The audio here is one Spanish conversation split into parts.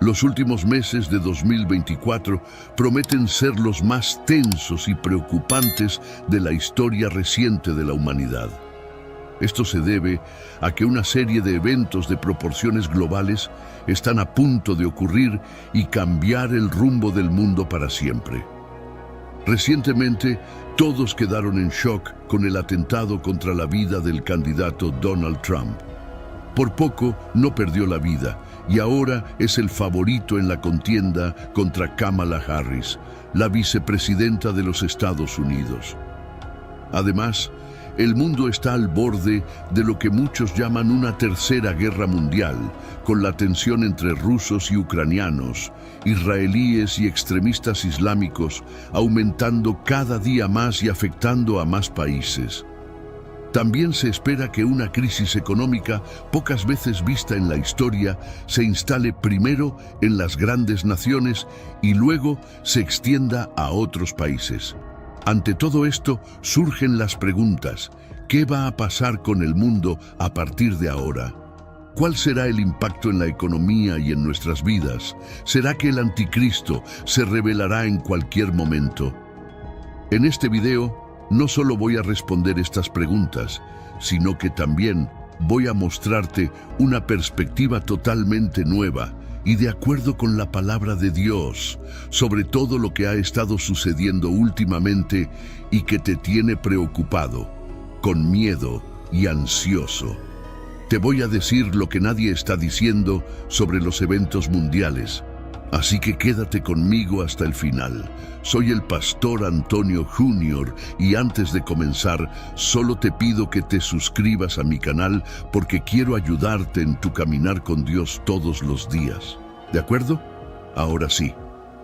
Los últimos meses de 2024 prometen ser los más tensos y preocupantes de la historia reciente de la humanidad. Esto se debe a que una serie de eventos de proporciones globales están a punto de ocurrir y cambiar el rumbo del mundo para siempre. Recientemente, todos quedaron en shock con el atentado contra la vida del candidato Donald Trump. Por poco no perdió la vida y ahora es el favorito en la contienda contra Kamala Harris, la vicepresidenta de los Estados Unidos. Además, el mundo está al borde de lo que muchos llaman una tercera guerra mundial, con la tensión entre rusos y ucranianos, israelíes y extremistas islámicos aumentando cada día más y afectando a más países. También se espera que una crisis económica pocas veces vista en la historia se instale primero en las grandes naciones y luego se extienda a otros países. Ante todo esto surgen las preguntas: ¿qué va a pasar con el mundo a partir de ahora? ¿Cuál será el impacto en la economía y en nuestras vidas? ¿Será que el anticristo se revelará en cualquier momento? En este video no solo voy a responder estas preguntas, sino que también voy a mostrarte una perspectiva totalmente nueva y de acuerdo con la palabra de Dios sobre todo lo que ha estado sucediendo últimamente y que te tiene preocupado, con miedo y ansioso. Te voy a decir lo que nadie está diciendo sobre los eventos mundiales, así que quédate conmigo hasta el final. Soy el pastor Antonio Jr. y antes de comenzar, solo te pido que te suscribas a mi canal porque quiero ayudarte en tu caminar con Dios todos los días. ¿De acuerdo? Ahora sí,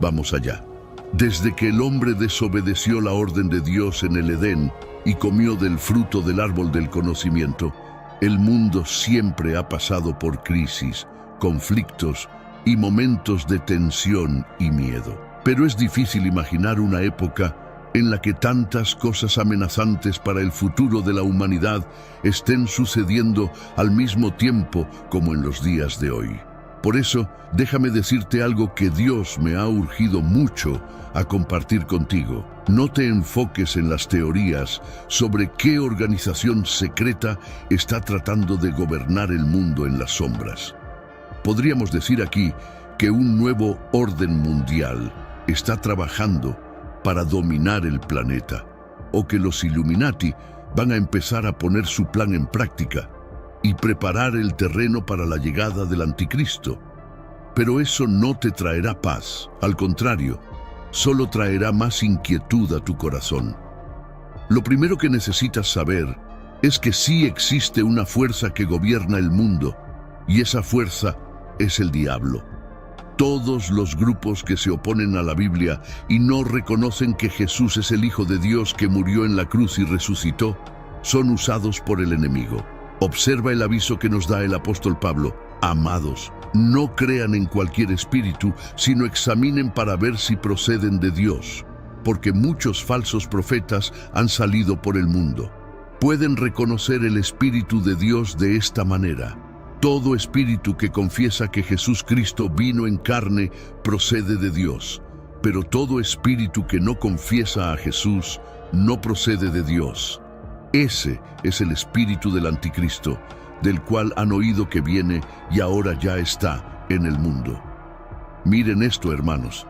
vamos allá. Desde que el hombre desobedeció la orden de Dios en el Edén y comió del fruto del árbol del conocimiento, el mundo siempre ha pasado por crisis, conflictos y momentos de tensión y miedo. Pero es difícil imaginar una época en la que tantas cosas amenazantes para el futuro de la humanidad estén sucediendo al mismo tiempo como en los días de hoy. Por eso, déjame decirte algo que Dios me ha urgido mucho a compartir contigo. No te enfoques en las teorías sobre qué organización secreta está tratando de gobernar el mundo en las sombras. Podríamos decir aquí que un nuevo orden mundial está trabajando para dominar el planeta, o que los Illuminati van a empezar a poner su plan en práctica y preparar el terreno para la llegada del anticristo. Pero eso no te traerá paz, al contrario, solo traerá más inquietud a tu corazón. Lo primero que necesitas saber es que sí existe una fuerza que gobierna el mundo, y esa fuerza es el diablo. Todos los grupos que se oponen a la Biblia y no reconocen que Jesús es el Hijo de Dios que murió en la cruz y resucitó, son usados por el enemigo. Observa el aviso que nos da el apóstol Pablo: amados, no crean en cualquier espíritu, sino examinen para ver si proceden de Dios, porque muchos falsos profetas han salido por el mundo. Pueden reconocer el Espíritu de Dios de esta manera: todo espíritu que confiesa que Jesús Cristo vino en carne procede de Dios, pero todo espíritu que no confiesa a Jesús no procede de Dios. Ese es el espíritu del anticristo, del cual han oído que viene y ahora ya está en el mundo. Miren esto, hermanos.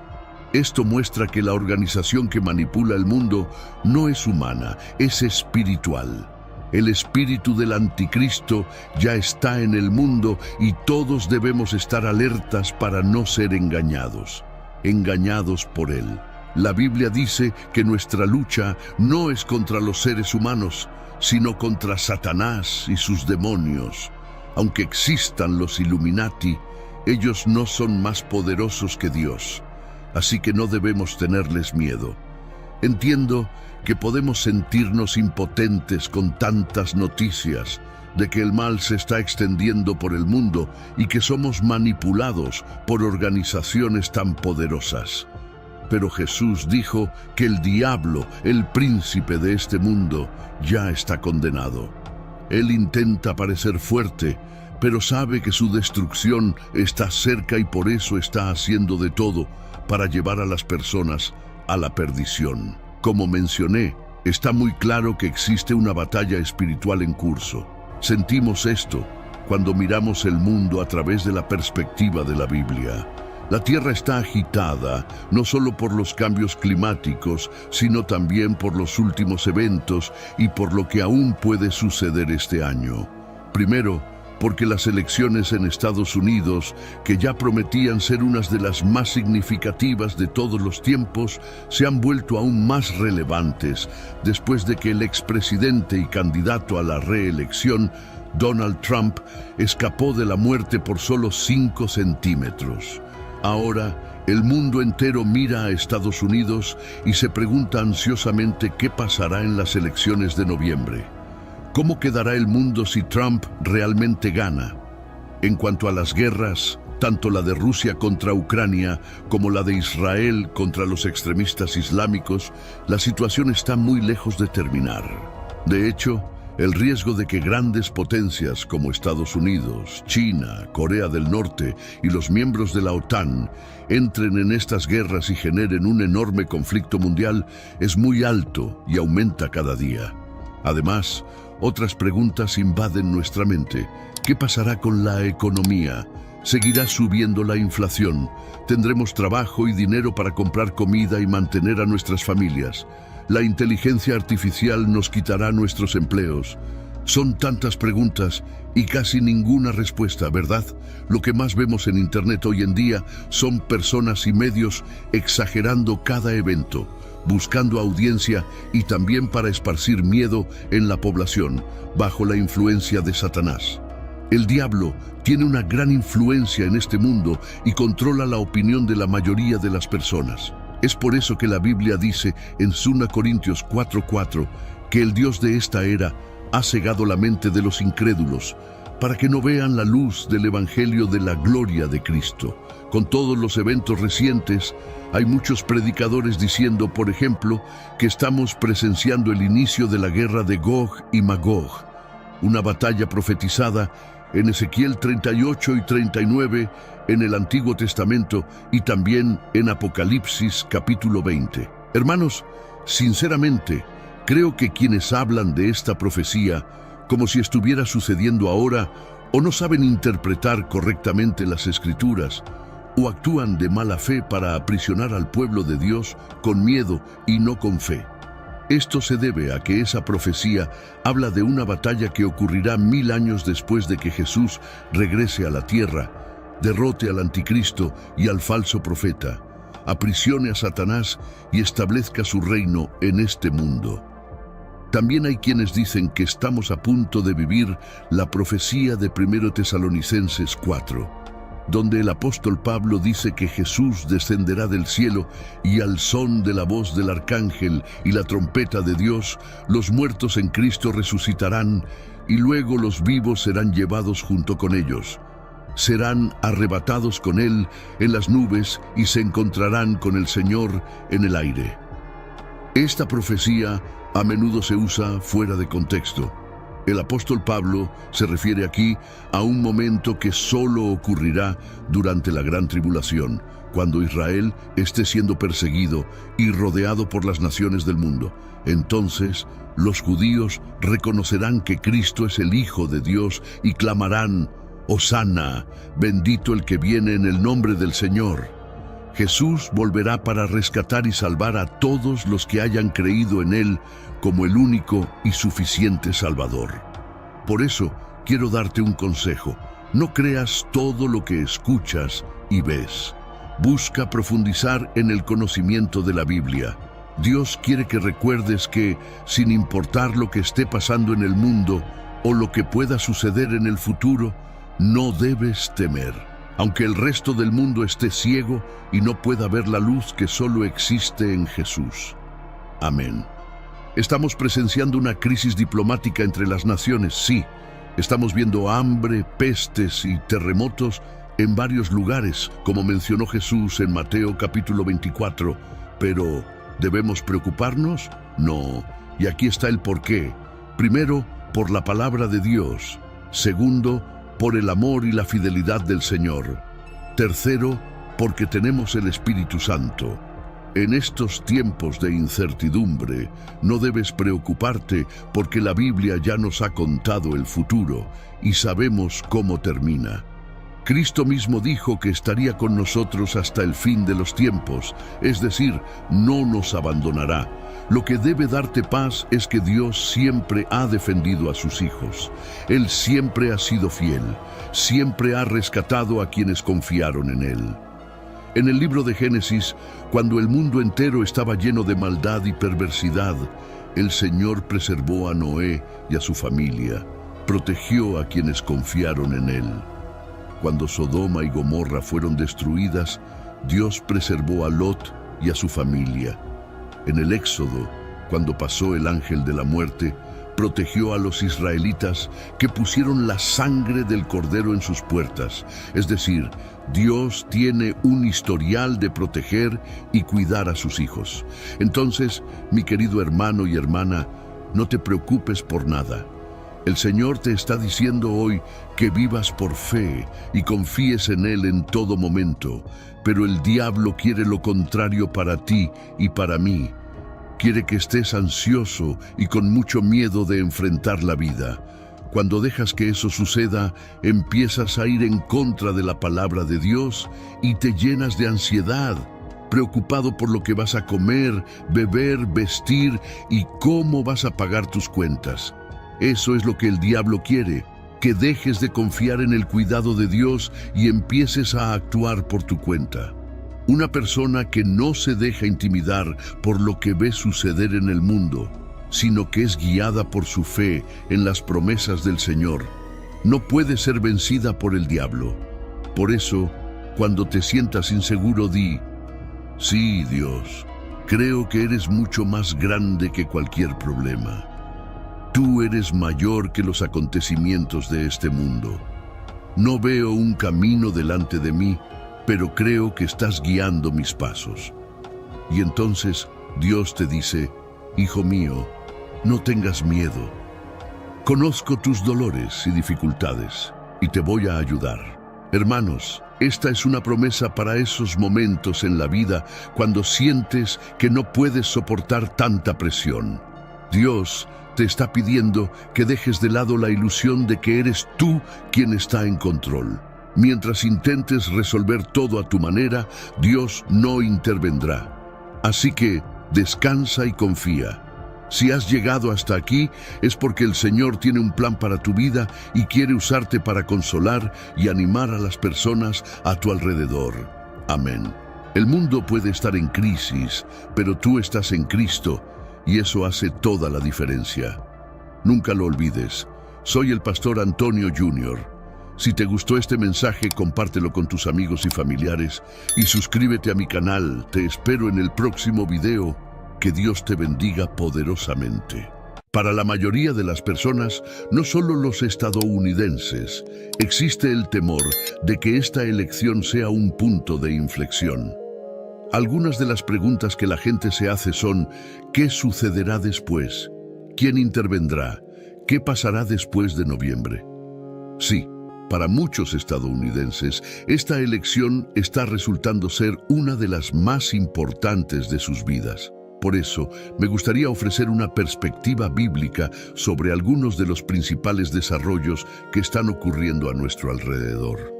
Esto muestra que la organización que manipula el mundo no es humana, es espiritual. El espíritu del anticristo ya está en el mundo y todos debemos estar alertas para no ser engañados por él. La Biblia dice que nuestra lucha no es contra los seres humanos, sino contra Satanás y sus demonios. Aunque existan los Illuminati, ellos no son más poderosos que Dios, así que no debemos tenerles miedo. Entiendo que podemos sentirnos impotentes con tantas noticias de que el mal se está extendiendo por el mundo y que somos manipulados por organizaciones tan poderosas. Pero Jesús dijo que el diablo, el príncipe de este mundo, ya está condenado. Él intenta parecer fuerte, pero sabe que su destrucción está cerca y por eso está haciendo de todo para llevar a las personas a la perdición. Como mencioné, está muy claro que existe una batalla espiritual en curso. Sentimos esto cuando miramos el mundo a través de la perspectiva de la Biblia. La Tierra está agitada, no solo por los cambios climáticos, sino también por los últimos eventos y por lo que aún puede suceder este año. Primero, porque las elecciones en Estados Unidos, que ya prometían ser unas de las más significativas de todos los tiempos, se han vuelto aún más relevantes después de que el expresidente y candidato a la reelección, Donald Trump, escapó de la muerte por solo 5 centímetros. Ahora, el mundo entero mira a Estados Unidos y se pregunta ansiosamente qué pasará en las elecciones de noviembre. ¿Cómo quedará el mundo si Trump realmente gana? En cuanto a las guerras, tanto la de Rusia contra Ucrania como la de Israel contra los extremistas islámicos, la situación está muy lejos de terminar. De hecho, el riesgo de que grandes potencias como Estados Unidos, China, Corea del Norte y los miembros de la OTAN entren en estas guerras y generen un enorme conflicto mundial es muy alto y aumenta cada día. Además, otras preguntas invaden nuestra mente. ¿Qué pasará con la economía? ¿Seguirá subiendo la inflación? ¿Tendremos trabajo y dinero para comprar comida y mantener a nuestras familias? ¿La inteligencia artificial nos quitará nuestros empleos? Son tantas preguntas y casi ninguna respuesta, ¿verdad? Lo que más vemos en Internet hoy en día son personas y medios exagerando cada evento, buscando audiencia y también para esparcir miedo en la población, bajo la influencia de Satanás. El diablo tiene una gran influencia en este mundo y controla la opinión de la mayoría de las personas. Es por eso que la Biblia dice en 2 Corintios 4:4 que el Dios de esta era ha cegado la mente de los incrédulos para que no vean la luz del Evangelio de la gloria de Cristo. Con todos los eventos recientes, hay muchos predicadores diciendo, por ejemplo, que estamos presenciando el inicio de la guerra de Gog y Magog, una batalla profetizada en Ezequiel 38 y 39 en el Antiguo Testamento y también en Apocalipsis capítulo 20. Hermanos, sinceramente, creo que quienes hablan de esta profecía como si estuviera sucediendo ahora o no saben interpretar correctamente las Escrituras o actúan de mala fe para aprisionar al pueblo de Dios con miedo y no con fe. Esto se debe a que esa profecía habla de una batalla que ocurrirá 1000 años después de que Jesús regrese a la tierra, derrote al anticristo y al falso profeta, aprisione a Satanás y establezca su reino en este mundo. También hay quienes dicen que estamos a punto de vivir la profecía de 1 Tesalonicenses 4, donde el apóstol Pablo dice que Jesús descenderá del cielo y al son de la voz del arcángel y la trompeta de Dios, los muertos en Cristo resucitarán y luego los vivos serán llevados junto con ellos. Serán arrebatados con Él en las nubes y se encontrarán con el Señor en el aire. Esta profecía a menudo se usa fuera de contexto. El apóstol Pablo se refiere aquí a un momento que solo ocurrirá durante la gran tribulación, cuando Israel esté siendo perseguido y rodeado por las naciones del mundo. Entonces, los judíos reconocerán que Cristo es el Hijo de Dios y clamarán: «Hosana, bendito el que viene en el nombre del Señor». Jesús volverá para rescatar y salvar a todos los que hayan creído en Él como el único y suficiente Salvador. Por eso, quiero darte un consejo. No creas todo lo que escuchas y ves. Busca profundizar en el conocimiento de la Biblia. Dios quiere que recuerdes que, sin importar lo que esté pasando en el mundo o lo que pueda suceder en el futuro, no debes temer. Aunque el resto del mundo esté ciego y no pueda ver la luz que solo existe en Jesús. Amén. Estamos presenciando una crisis diplomática entre las naciones, sí. Estamos viendo hambre, pestes y terremotos en varios lugares, como mencionó Jesús en Mateo capítulo 24. Pero, ¿debemos preocuparnos? No. Y aquí está el porqué. Primero, por la palabra de Dios. Segundo, por el amor y la fidelidad del Señor. Tercero, porque tenemos el Espíritu Santo. En estos tiempos de incertidumbre, no debes preocuparte porque la Biblia ya nos ha contado el futuro y sabemos cómo termina. Cristo mismo dijo que estaría con nosotros hasta el fin de los tiempos, es decir, no nos abandonará. Lo que debe darte paz es que Dios siempre ha defendido a sus hijos. Él siempre ha sido fiel, siempre ha rescatado a quienes confiaron en Él. En el libro de Génesis, cuando el mundo entero estaba lleno de maldad y perversidad, el Señor preservó a Noé y a su familia, protegió a quienes confiaron en Él. Cuando Sodoma y Gomorra fueron destruidas, Dios preservó a Lot y a su familia. En el Éxodo, cuando pasó el ángel de la muerte, protegió a los israelitas que pusieron la sangre del cordero en sus puertas. Es decir, Dios tiene un historial de proteger y cuidar a sus hijos. Entonces, mi querido hermano y hermana, no te preocupes por nada. El Señor te está diciendo hoy que vivas por fe y confíes en Él en todo momento, pero el diablo quiere lo contrario para ti y para mí. Quiere que estés ansioso y con mucho miedo de enfrentar la vida. Cuando dejas que eso suceda, empiezas a ir en contra de la palabra de Dios y te llenas de ansiedad, preocupado por lo que vas a comer, beber, vestir y cómo vas a pagar tus cuentas. Eso es lo que el diablo quiere, que dejes de confiar en el cuidado de Dios y empieces a actuar por tu cuenta. Una persona que no se deja intimidar por lo que ve suceder en el mundo, sino que es guiada por su fe en las promesas del Señor, no puede ser vencida por el diablo. Por eso, cuando te sientas inseguro, di: sí, Dios, creo que eres mucho más grande que cualquier problema. Tú eres mayor que los acontecimientos de este mundo. No veo un camino delante de mí, pero creo que estás guiando mis pasos. Y entonces Dios te dice: hijo mío, no tengas miedo. Conozco tus dolores y dificultades y te voy a ayudar. Hermanos, esta es una promesa para esos momentos en la vida cuando sientes que no puedes soportar tanta presión. Dios te está pidiendo que dejes de lado la ilusión de que eres tú quien está en control. Mientras intentes resolver todo a tu manera, Dios no intervendrá. Así que descansa y confía. Si has llegado hasta aquí, es porque el Señor tiene un plan para tu vida y quiere usarte para consolar y animar a las personas a tu alrededor. Amén. El mundo puede estar en crisis, pero tú estás en Cristo y eso hace toda la diferencia. Nunca lo olvides. Soy el pastor Antonio Jr. Si te gustó este mensaje, compártelo con tus amigos y familiares y suscríbete a mi canal. Te espero en el próximo video. Que Dios te bendiga poderosamente. Para la mayoría de las personas, no solo los estadounidenses, existe el temor de que esta elección sea un punto de inflexión. Algunas de las preguntas que la gente se hace son: ¿qué sucederá después? ¿Quién intervendrá? ¿Qué pasará después de noviembre? Sí, para muchos estadounidenses, esta elección está resultando ser una de las más importantes de sus vidas. Por eso, me gustaría ofrecer una perspectiva bíblica sobre algunos de los principales desarrollos que están ocurriendo a nuestro alrededor.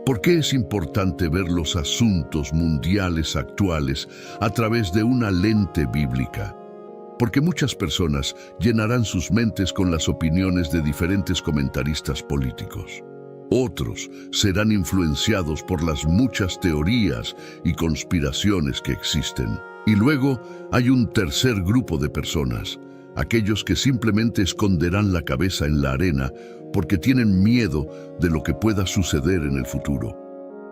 ¿Por qué es importante ver los asuntos mundiales actuales a través de una lente bíblica? Porque muchas personas llenarán sus mentes con las opiniones de diferentes comentaristas políticos. Otros serán influenciados por las muchas teorías y conspiraciones que existen. Y luego hay un tercer grupo de personas, aquellos que simplemente esconderán la cabeza en la arena porque tienen miedo de lo que pueda suceder en el futuro.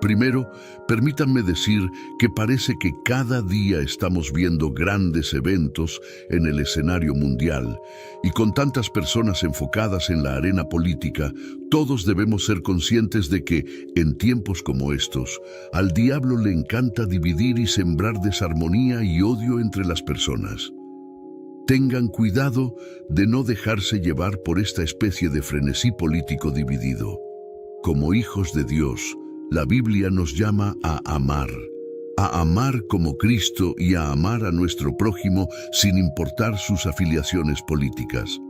Primero, permítanme decir que parece que cada día estamos viendo grandes eventos en el escenario mundial y con tantas personas enfocadas en la arena política, todos debemos ser conscientes de que, en tiempos como estos, al diablo le encanta dividir y sembrar desarmonía y odio entre las personas. Tengan cuidado de no dejarse llevar por esta especie de frenesí político dividido. Como hijos de Dios, la Biblia nos llama a amar como Cristo y a amar a nuestro prójimo sin importar sus afiliaciones políticas.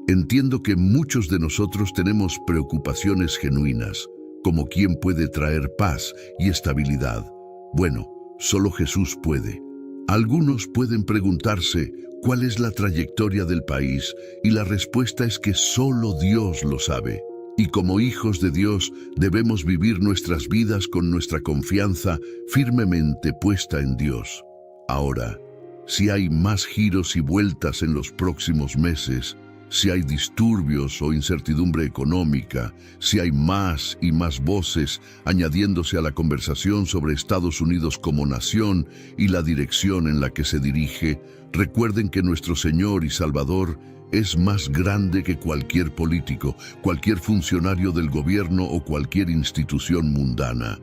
Entiendo que muchos de nosotros tenemos preocupaciones genuinas, como quién puede traer paz y estabilidad. Bueno, solo Jesús puede. Algunos pueden preguntarse cuál es la trayectoria del país y la respuesta es que solo Dios lo sabe. Y como hijos de Dios debemos vivir nuestras vidas con nuestra confianza firmemente puesta en Dios. Ahora, si hay más giros y vueltas en los próximos meses, si hay disturbios o incertidumbre económica, si hay más y más voces añadiéndose a la conversación sobre Estados Unidos como nación y la dirección en la que se dirige, recuerden que nuestro Señor y Salvador es más grande que cualquier político, cualquier funcionario del gobierno o cualquier institución mundana.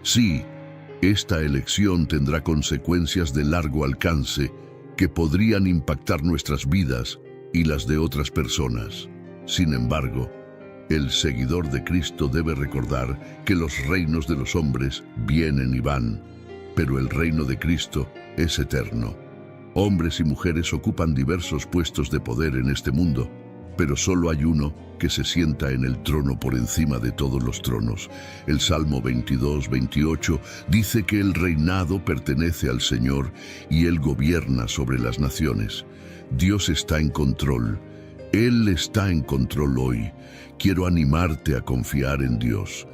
Sí, esta elección tendrá consecuencias de largo alcance que podrían impactar nuestras vidas y las de otras personas. Sin embargo, el seguidor de Cristo debe recordar que los reinos de los hombres vienen y van, pero el reino de Cristo es eterno. Hombres y mujeres ocupan diversos puestos de poder en este mundo, pero solo hay uno que se sienta en el trono por encima de todos los tronos. El Salmo 22:28 dice que el reinado pertenece al Señor y Él gobierna sobre las naciones. Dios está en control. Él está en control hoy. Quiero animarte a confiar en Dios.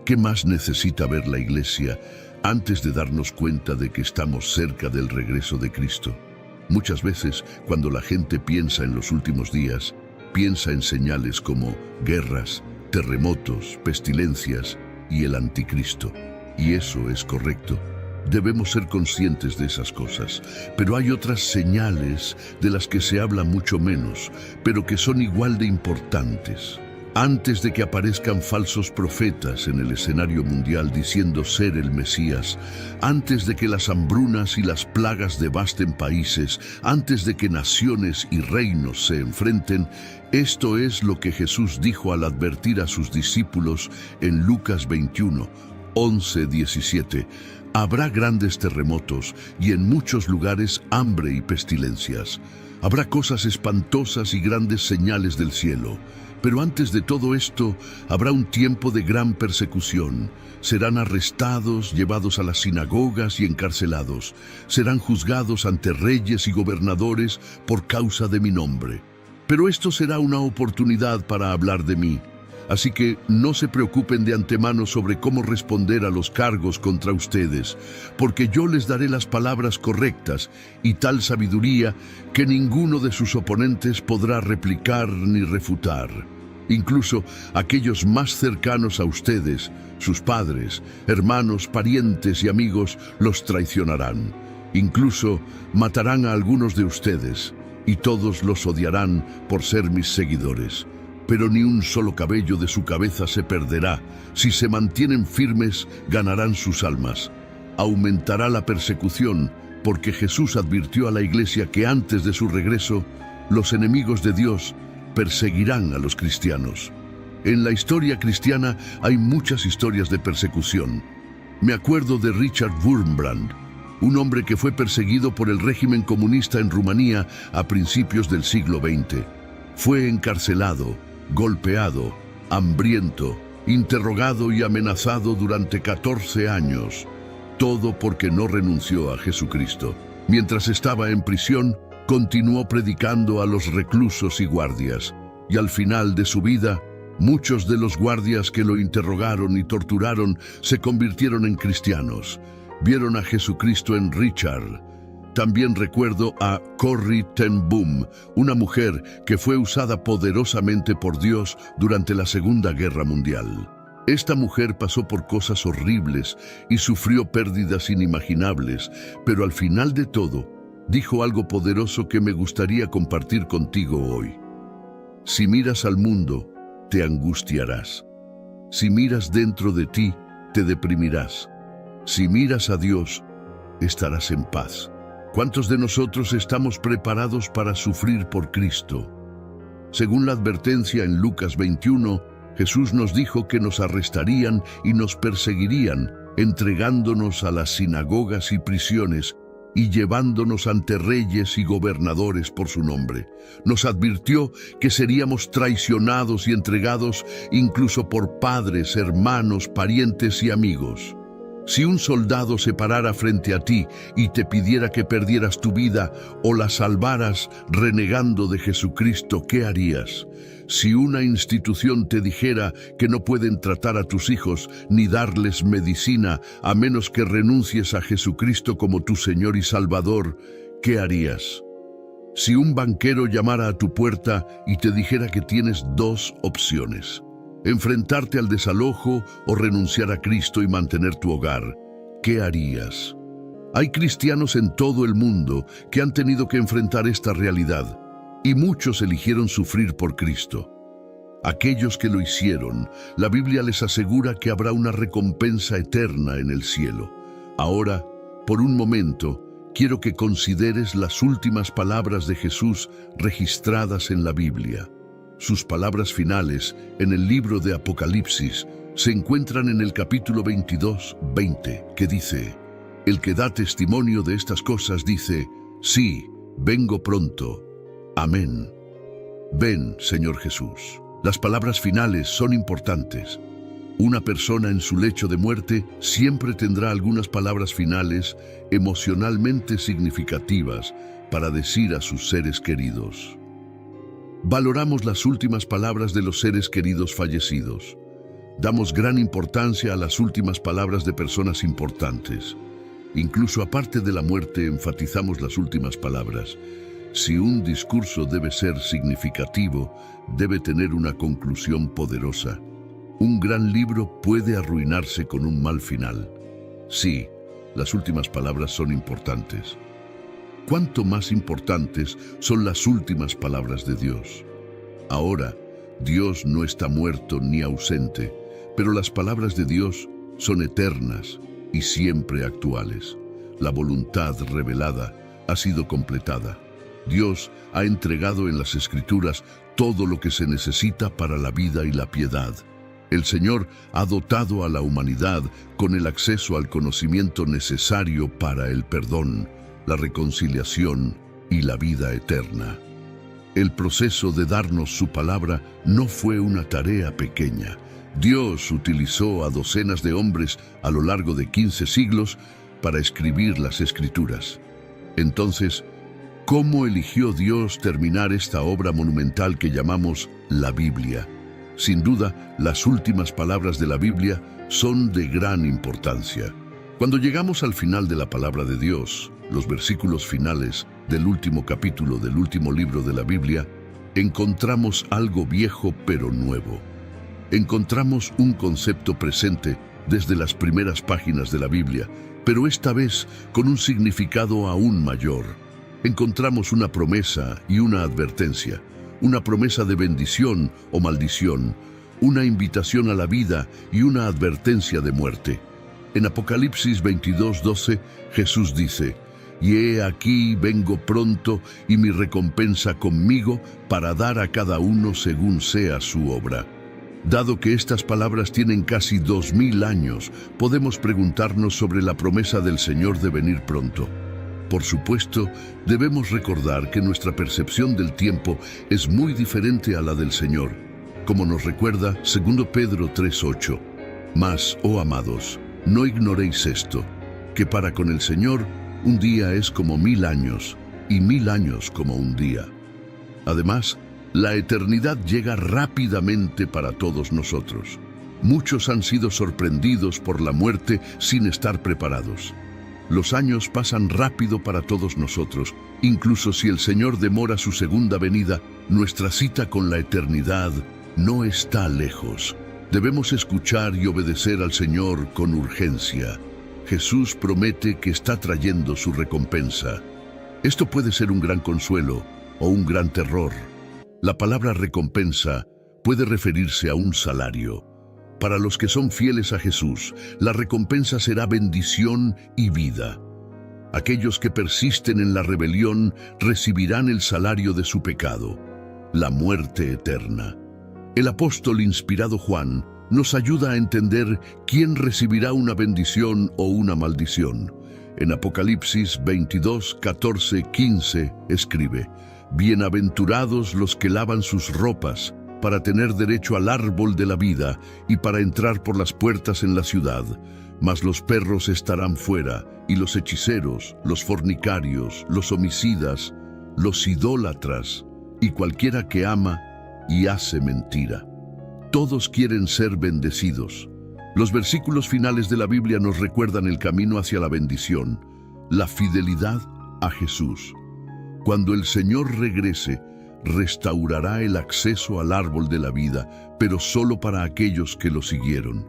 ¿Qué más necesita ver la Iglesia antes de darnos cuenta de que estamos cerca del regreso de Cristo? Muchas veces, cuando la gente piensa en los últimos días, piensa en señales como guerras, terremotos, pestilencias y el anticristo. Y eso es correcto. Debemos ser conscientes de esas cosas. Pero hay otras señales de las que se habla mucho menos, pero que son igual de importantes. Antes de que aparezcan falsos profetas en el escenario mundial diciendo ser el Mesías, antes de que las hambrunas y las plagas devasten países, antes de que naciones y reinos se enfrenten, esto es lo que Jesús dijo al advertir a sus discípulos en Lucas 21, 11-17. Habrá grandes terremotos y en muchos lugares hambre y pestilencias. Habrá cosas espantosas y grandes señales del cielo. Pero antes de todo esto, habrá un tiempo de gran persecución. Serán arrestados, llevados a las sinagogas y encarcelados. Serán juzgados ante reyes y gobernadores por causa de mi nombre. Pero esto será una oportunidad para hablar de mí. Así que no se preocupen de antemano sobre cómo responder a los cargos contra ustedes, porque yo les daré las palabras correctas y tal sabiduría que ninguno de sus oponentes podrá replicar ni refutar. Incluso aquellos más cercanos a ustedes, sus padres, hermanos, parientes y amigos, los traicionarán. Incluso matarán a algunos de ustedes, y todos los odiarán por ser mis seguidores. Pero ni un solo cabello de su cabeza se perderá. Si se mantienen firmes, ganarán sus almas. Aumentará la persecución, porque Jesús advirtió a la Iglesia que antes de su regreso, los enemigos de Dios perseguirán a los cristianos. En la historia cristiana hay muchas historias de persecución. Me acuerdo de Richard Wurmbrand, un hombre que fue perseguido por el régimen comunista en Rumanía a principios del siglo XX. Fue encarcelado, golpeado, hambriento, interrogado y amenazado durante 14 años, todo porque no renunció a Jesucristo. Mientras estaba en prisión, continuó predicando a los reclusos y guardias, y al final de su vida, muchos de los guardias que lo interrogaron y torturaron se convirtieron en cristianos. Vieron a Jesucristo en Richard. También recuerdo a Corrie ten Boom, una mujer que fue usada poderosamente por Dios durante la Segunda Guerra Mundial. Esta mujer pasó por cosas horribles y sufrió pérdidas inimaginables, pero al final de todo, dijo algo poderoso que me gustaría compartir contigo hoy. Si miras al mundo, te angustiarás. Si miras dentro de ti, te deprimirás. Si miras a Dios, estarás en paz. ¿Cuántos de nosotros estamos preparados para sufrir por Cristo? Según la advertencia en Lucas 21, Jesús nos dijo que nos arrestarían y nos perseguirían, entregándonos a las sinagogas y prisiones y llevándonos ante reyes y gobernadores por su nombre. Nos advirtió que seríamos traicionados y entregados incluso por padres, hermanos, parientes y amigos. Si un soldado se parara frente a ti y te pidiera que perdieras tu vida o la salvaras renegando de Jesucristo, ¿qué harías? Si una institución te dijera que no pueden tratar a tus hijos ni darles medicina a menos que renuncies a Jesucristo como tu Señor y Salvador, ¿qué harías? Si un banquero llamara a tu puerta y te dijera que tienes dos opciones: enfrentarte al desalojo o renunciar a Cristo y mantener tu hogar, ¿qué harías? Hay cristianos en todo el mundo que han tenido que enfrentar esta realidad, y muchos eligieron sufrir por Cristo. Aquellos que lo hicieron, la Biblia les asegura que habrá una recompensa eterna en el cielo. Ahora, por un momento, quiero que consideres las últimas palabras de Jesús registradas en la Biblia. Sus palabras finales en el libro de Apocalipsis se encuentran en el capítulo 22:20, que dice: El que da testimonio de estas cosas dice: sí, vengo pronto. Amén. Ven, Señor Jesús. Las palabras finales son importantes. Una persona en su lecho de muerte siempre tendrá algunas palabras finales emocionalmente significativas para decir a sus seres queridos. Valoramos las últimas palabras de los seres queridos fallecidos. Damos gran importancia a las últimas palabras de personas importantes. Incluso aparte de la muerte, enfatizamos las últimas palabras. Si un discurso debe ser significativo, debe tener una conclusión poderosa. Un gran libro puede arruinarse con un mal final. Sí, las últimas palabras son importantes. ¿Cuánto más importantes son las últimas palabras de Dios? Ahora, Dios no está muerto ni ausente, pero las palabras de Dios son eternas y siempre actuales. La voluntad revelada ha sido completada. Dios ha entregado en las Escrituras todo lo que se necesita para la vida y la piedad. El Señor ha dotado a la humanidad con el acceso al conocimiento necesario para el perdón, la reconciliación y la vida eterna. El proceso de darnos su palabra no fue una tarea pequeña. Dios utilizó a docenas de hombres a lo largo de 15 siglos para escribir las Escrituras. Entonces, ¿cómo eligió Dios terminar esta obra monumental que llamamos la Biblia? Sin duda, las últimas palabras de la Biblia son de gran importancia. Cuando llegamos al final de la palabra de Dios, los versículos finales del último capítulo del último libro de la Biblia, encontramos algo viejo pero nuevo. Encontramos un concepto presente desde las primeras páginas de la Biblia, pero esta vez con un significado aún mayor. Encontramos una promesa y una advertencia, una promesa de bendición o maldición, una invitación a la vida y una advertencia de muerte. En Apocalipsis 22:12, Jesús dice: «Y he aquí vengo pronto, y mi recompensa conmigo para dar a cada uno según sea su obra». Dado que estas palabras tienen casi 2000 años, podemos preguntarnos sobre la promesa del Señor de venir pronto. Por supuesto, debemos recordar que nuestra percepción del tiempo es muy diferente a la del Señor, como nos recuerda 2 Pedro 3:8. Mas, oh amados, no ignoréis esto, que para con el Señor un día es como 1000 años, y 1000 años como un día. Además, la eternidad llega rápidamente para todos nosotros. Muchos han sido sorprendidos por la muerte sin estar preparados. Los años pasan rápido para todos nosotros. Incluso si el Señor demora su segunda venida, nuestra cita con la eternidad no está lejos. Debemos escuchar y obedecer al Señor con urgencia. Jesús promete que está trayendo su recompensa. Esto puede ser un gran consuelo o un gran terror. La palabra recompensa puede referirse a un salario. Para los que son fieles a Jesús, la recompensa será bendición y vida. Aquellos que persisten en la rebelión recibirán el salario de su pecado, la muerte eterna. El apóstol inspirado Juan nos ayuda a entender quién recibirá una bendición o una maldición. En Apocalipsis 22, 14, 15 escribe: Bienaventurados los que lavan sus ropas, para tener derecho al árbol de la vida y para entrar por las puertas en la ciudad. Mas los perros estarán fuera, y los hechiceros, los fornicarios, los homicidas, los idólatras, y cualquiera que ama y hace mentira. Todos quieren ser bendecidos. Los versículos finales de la Biblia nos recuerdan el camino hacia la bendición, la fidelidad a Jesús. Cuando el Señor regrese, restaurará el acceso al árbol de la vida, pero solo para aquellos que lo siguieron.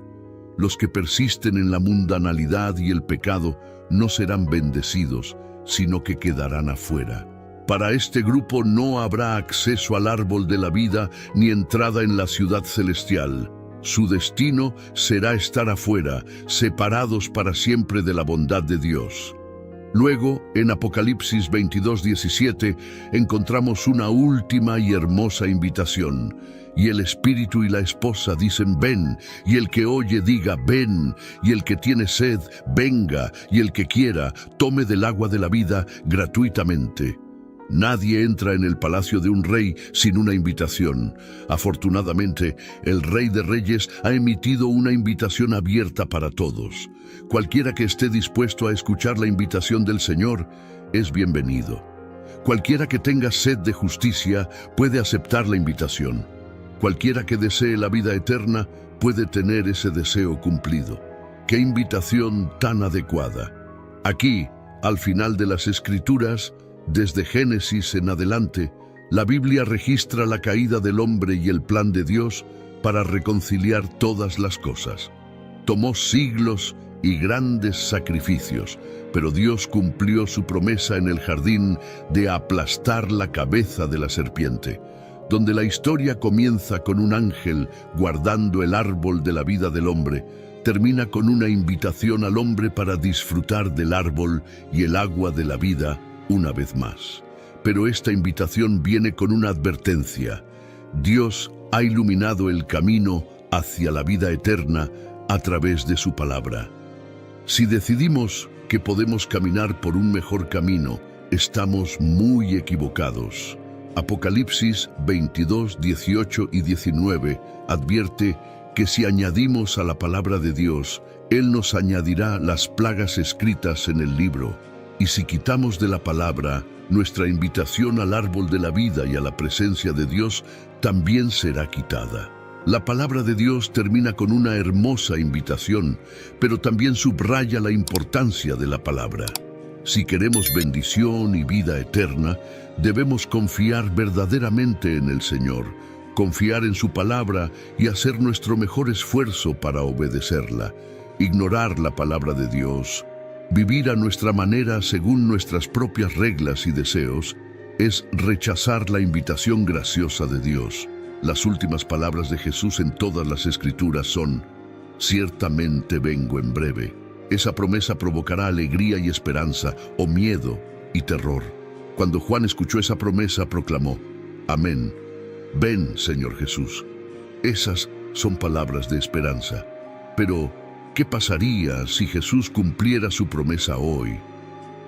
Los que persisten en la mundanalidad y el pecado no serán bendecidos, sino que quedarán afuera. Para este grupo no habrá acceso al árbol de la vida ni entrada en la ciudad celestial. Su destino será estar afuera, separados para siempre de la bondad de Dios. Luego, en Apocalipsis 22, 17, encontramos una última y hermosa invitación. Y el espíritu y la esposa dicen: ven, y el que oye diga: ven, y el que tiene sed, venga, y el que quiera, tome del agua de la vida gratuitamente. Nadie entra en el palacio de un rey sin una invitación. Afortunadamente, el Rey de Reyes ha emitido una invitación abierta para todos. Cualquiera que esté dispuesto a escuchar la invitación del Señor es bienvenido. Cualquiera que tenga sed de justicia puede aceptar la invitación. Cualquiera que desee la vida eterna puede tener ese deseo cumplido. ¡Qué invitación tan adecuada! Aquí, al final de las Escrituras, desde Génesis en adelante, la Biblia registra la caída del hombre y el plan de Dios para reconciliar todas las cosas. Tomó siglos y grandes sacrificios, pero Dios cumplió su promesa en el jardín de aplastar la cabeza de la serpiente, donde la historia comienza con un ángel guardando el árbol de la vida del hombre, termina con una invitación al hombre para disfrutar del árbol y el agua de la vida una vez más. Pero esta invitación viene con una advertencia. Dios ha iluminado el camino hacia la vida eterna a través de su palabra. Si decidimos que podemos caminar por un mejor camino, estamos muy equivocados. Apocalipsis 22, 18 y 19 advierte que si añadimos a la palabra de Dios, Él nos añadirá las plagas escritas en el libro. Y si quitamos de la palabra, nuestra invitación al árbol de la vida y a la presencia de Dios también será quitada. La palabra de Dios termina con una hermosa invitación, pero también subraya la importancia de la palabra. Si queremos bendición y vida eterna, debemos confiar verdaderamente en el Señor, confiar en su palabra y hacer nuestro mejor esfuerzo para obedecerla. Ignorar la palabra de Dios, vivir a nuestra manera según nuestras propias reglas y deseos, es rechazar la invitación graciosa de Dios. Las últimas palabras de Jesús en todas las Escrituras son: ciertamente vengo en breve. Esa promesa provocará alegría y esperanza, o miedo y terror. Cuando Juan escuchó esa promesa, proclamó: amén. Ven, Señor Jesús. Esas son palabras de esperanza. Pero, ¿qué pasaría si Jesús cumpliera su promesa hoy?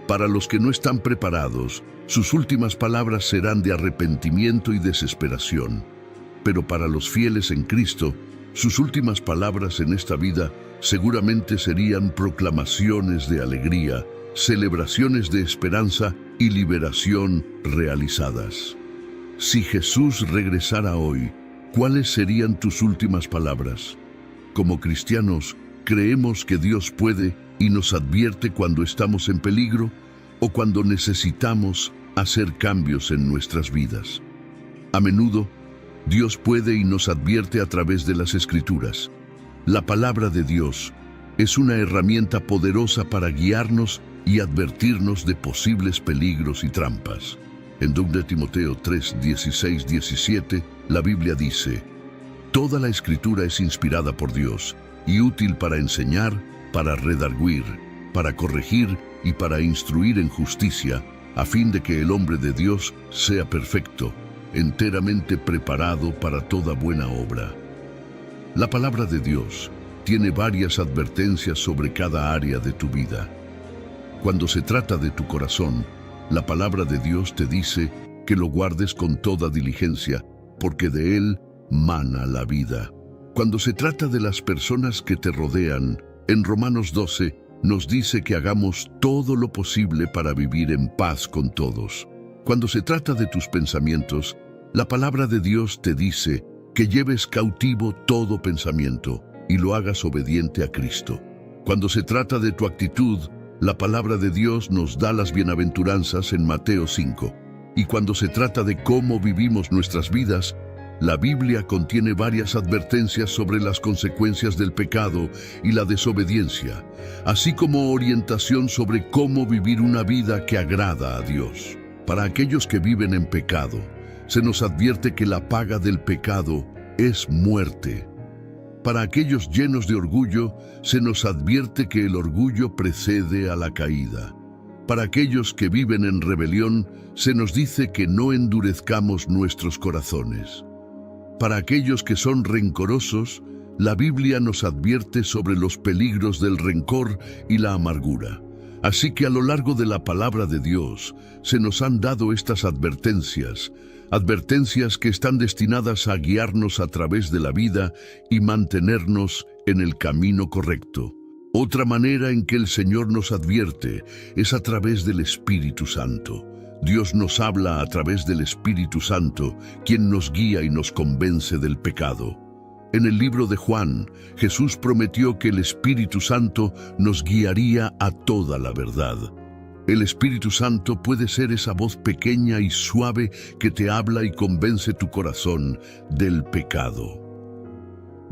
Para los que no están preparados, sus últimas palabras serán de arrepentimiento y desesperación. Pero para los fieles en Cristo, sus últimas palabras en esta vida seguramente serían proclamaciones de alegría, celebraciones de esperanza y liberación realizadas. Si Jesús regresara hoy, ¿cuáles serían tus últimas palabras? Como cristianos, creemos que Dios puede y nos advierte cuando estamos en peligro o cuando necesitamos hacer cambios en nuestras vidas. A menudo, Dios puede y nos advierte a través de las Escrituras. La palabra de Dios es una herramienta poderosa para guiarnos y advertirnos de posibles peligros y trampas. En 2 Timoteo 3, 16, 17, la Biblia dice: toda la Escritura es inspirada por Dios y útil para enseñar, para redarguir, para corregir y para instruir en justicia, a fin de que el hombre de Dios sea perfecto, enteramente preparado para toda buena obra. La palabra de Dios tiene varias advertencias sobre cada área de tu vida. Cuando se trata de tu corazón, la palabra de Dios te dice que lo guardes con toda diligencia, porque de él mana la vida. Cuando se trata de las personas que te rodean, en Romanos 12 nos dice que hagamos todo lo posible para vivir en paz con todos. Cuando se trata de tus pensamientos, la palabra de Dios te dice que lleves cautivo todo pensamiento y lo hagas obediente a Cristo. Cuando se trata de tu actitud, la palabra de Dios nos da las bienaventuranzas en Mateo 5. Y cuando se trata de cómo vivimos nuestras vidas, la Biblia contiene varias advertencias sobre las consecuencias del pecado y la desobediencia, así como orientación sobre cómo vivir una vida que agrada a Dios. Para aquellos que viven en pecado, se nos advierte que la paga del pecado es muerte. Para aquellos llenos de orgullo, se nos advierte que el orgullo precede a la caída. Para aquellos que viven en rebelión, se nos dice que no endurezcamos nuestros corazones. Para aquellos que son rencorosos, la Biblia nos advierte sobre los peligros del rencor y la amargura. Así que a lo largo de la palabra de Dios, se nos han dado estas advertencias que están destinadas a guiarnos a través de la vida y mantenernos en el camino correcto. Otra manera en que el Señor nos advierte es a través del Espíritu Santo. Dios nos habla a través del Espíritu Santo, quien nos guía y nos convence del pecado. En el libro de Juan, Jesús prometió que el Espíritu Santo nos guiaría a toda la verdad. El Espíritu Santo puede ser esa voz pequeña y suave que te habla y convence tu corazón del pecado.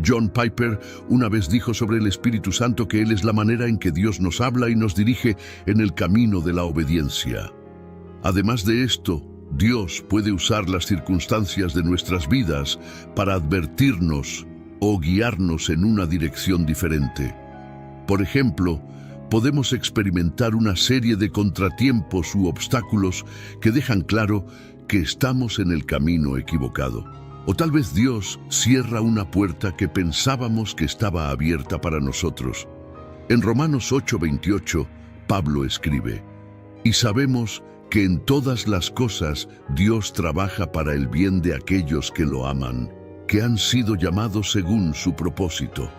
John Piper una vez dijo sobre el Espíritu Santo que Él es la manera en que Dios nos habla y nos dirige en el camino de la obediencia. Además de esto, Dios puede usar las circunstancias de nuestras vidas para advertirnos o guiarnos en una dirección diferente. Por ejemplo, podemos experimentar una serie de contratiempos u obstáculos que dejan claro que estamos en el camino equivocado. O tal vez Dios cierra una puerta que pensábamos que estaba abierta para nosotros. En Romanos 8:28, Pablo escribe: "Y sabemos que en todas las cosas Dios trabaja para el bien de aquellos que lo aman, que han sido llamados según su propósito".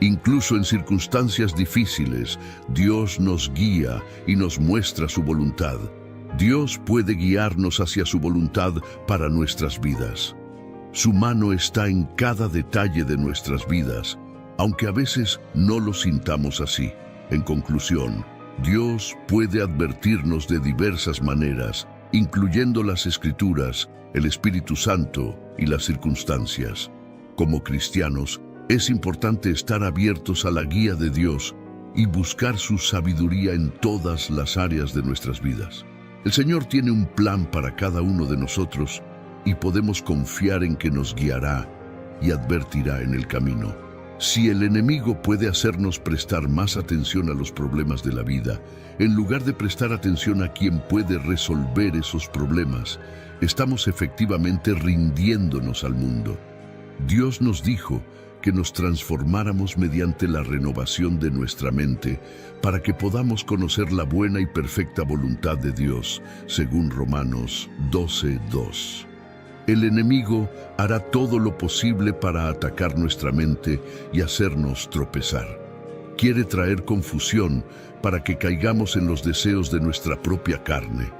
Incluso en circunstancias difíciles, Dios nos guía y nos muestra su voluntad. Dios puede guiarnos hacia su voluntad para nuestras vidas. Su mano está en cada detalle de nuestras vidas, aunque a veces no lo sintamos así. En conclusión, Dios puede advertirnos de diversas maneras, incluyendo las Escrituras, el Espíritu Santo y las circunstancias. Como cristianos, es importante estar abiertos a la guía de Dios y buscar su sabiduría en todas las áreas de nuestras vidas. El Señor tiene un plan para cada uno de nosotros y podemos confiar en que nos guiará y advertirá en el camino. Si el enemigo puede hacernos prestar más atención a los problemas de la vida, en lugar de prestar atención a quien puede resolver esos problemas, estamos efectivamente rindiéndonos al mundo. Dios nos dijo que nos transformáramos mediante la renovación de nuestra mente para que podamos conocer la buena y perfecta voluntad de Dios, según Romanos 12:2. El enemigo hará todo lo posible para atacar nuestra mente y hacernos tropezar. Quiere traer confusión para que caigamos en los deseos de nuestra propia carne.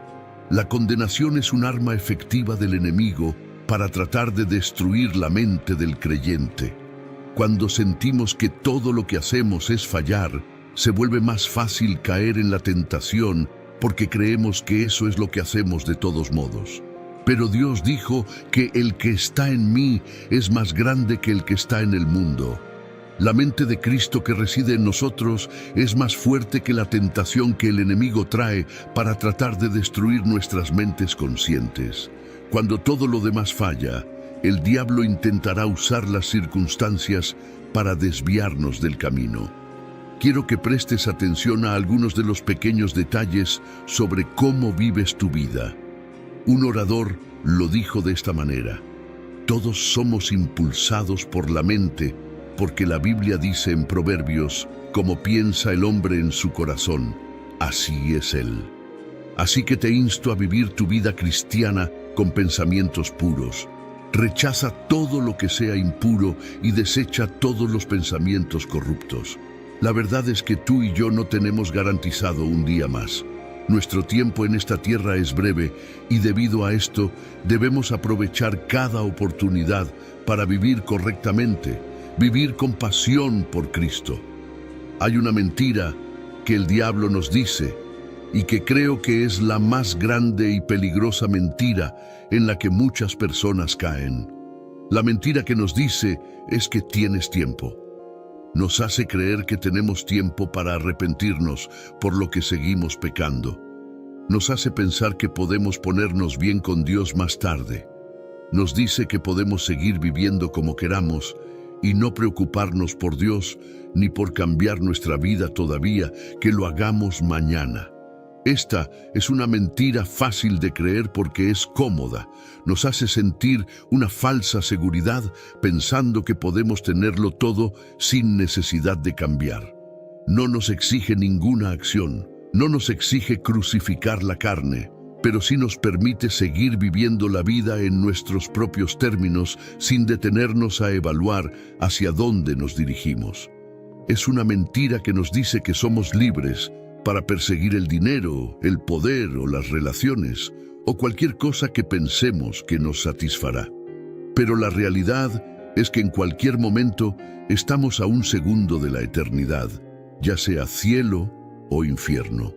La condenación es un arma efectiva del enemigo para tratar de destruir la mente del creyente. Cuando sentimos que todo lo que hacemos es fallar, se vuelve más fácil caer en la tentación porque creemos que eso es lo que hacemos de todos modos. Pero Dios dijo que el que está en mí es más grande que el que está en el mundo. La mente de Cristo que reside en nosotros es más fuerte que la tentación que el enemigo trae para tratar de destruir nuestras mentes conscientes. Cuando todo lo demás falla, el diablo intentará usar las circunstancias para desviarnos del camino. Quiero que prestes atención a algunos de los pequeños detalles sobre cómo vives tu vida. Un orador lo dijo de esta manera: todos somos impulsados por la mente, porque la Biblia dice en Proverbios, como piensa el hombre en su corazón, así es él. Así que te insto a vivir tu vida cristiana con pensamientos puros. Rechaza todo lo que sea impuro y desecha todos los pensamientos corruptos. La verdad es que tú y yo no tenemos garantizado un día más. Nuestro tiempo en esta tierra es breve y debido a esto debemos aprovechar cada oportunidad para vivir correctamente, vivir con pasión por Cristo. Hay una mentira que el diablo nos dice y que creo que es la más grande y peligrosa mentira en la que muchas personas caen. La mentira que nos dice es que tienes tiempo. Nos hace creer que tenemos tiempo para arrepentirnos por lo que seguimos pecando. Nos hace pensar que podemos ponernos bien con Dios más tarde. Nos dice que podemos seguir viviendo como queramos y no preocuparnos por Dios ni por cambiar nuestra vida todavía, que lo hagamos mañana. Esta es una mentira fácil de creer porque es cómoda. Nos hace sentir una falsa seguridad pensando que podemos tenerlo todo sin necesidad de cambiar. No nos exige ninguna acción, no nos exige crucificar la carne, pero sí nos permite seguir viviendo la vida en nuestros propios términos sin detenernos a evaluar hacia dónde nos dirigimos. Es una mentira que nos dice que somos libres para perseguir el dinero, el poder o las relaciones, o cualquier cosa que pensemos que nos satisfará. Pero la realidad es que en cualquier momento estamos a un segundo de la eternidad, ya sea cielo o infierno.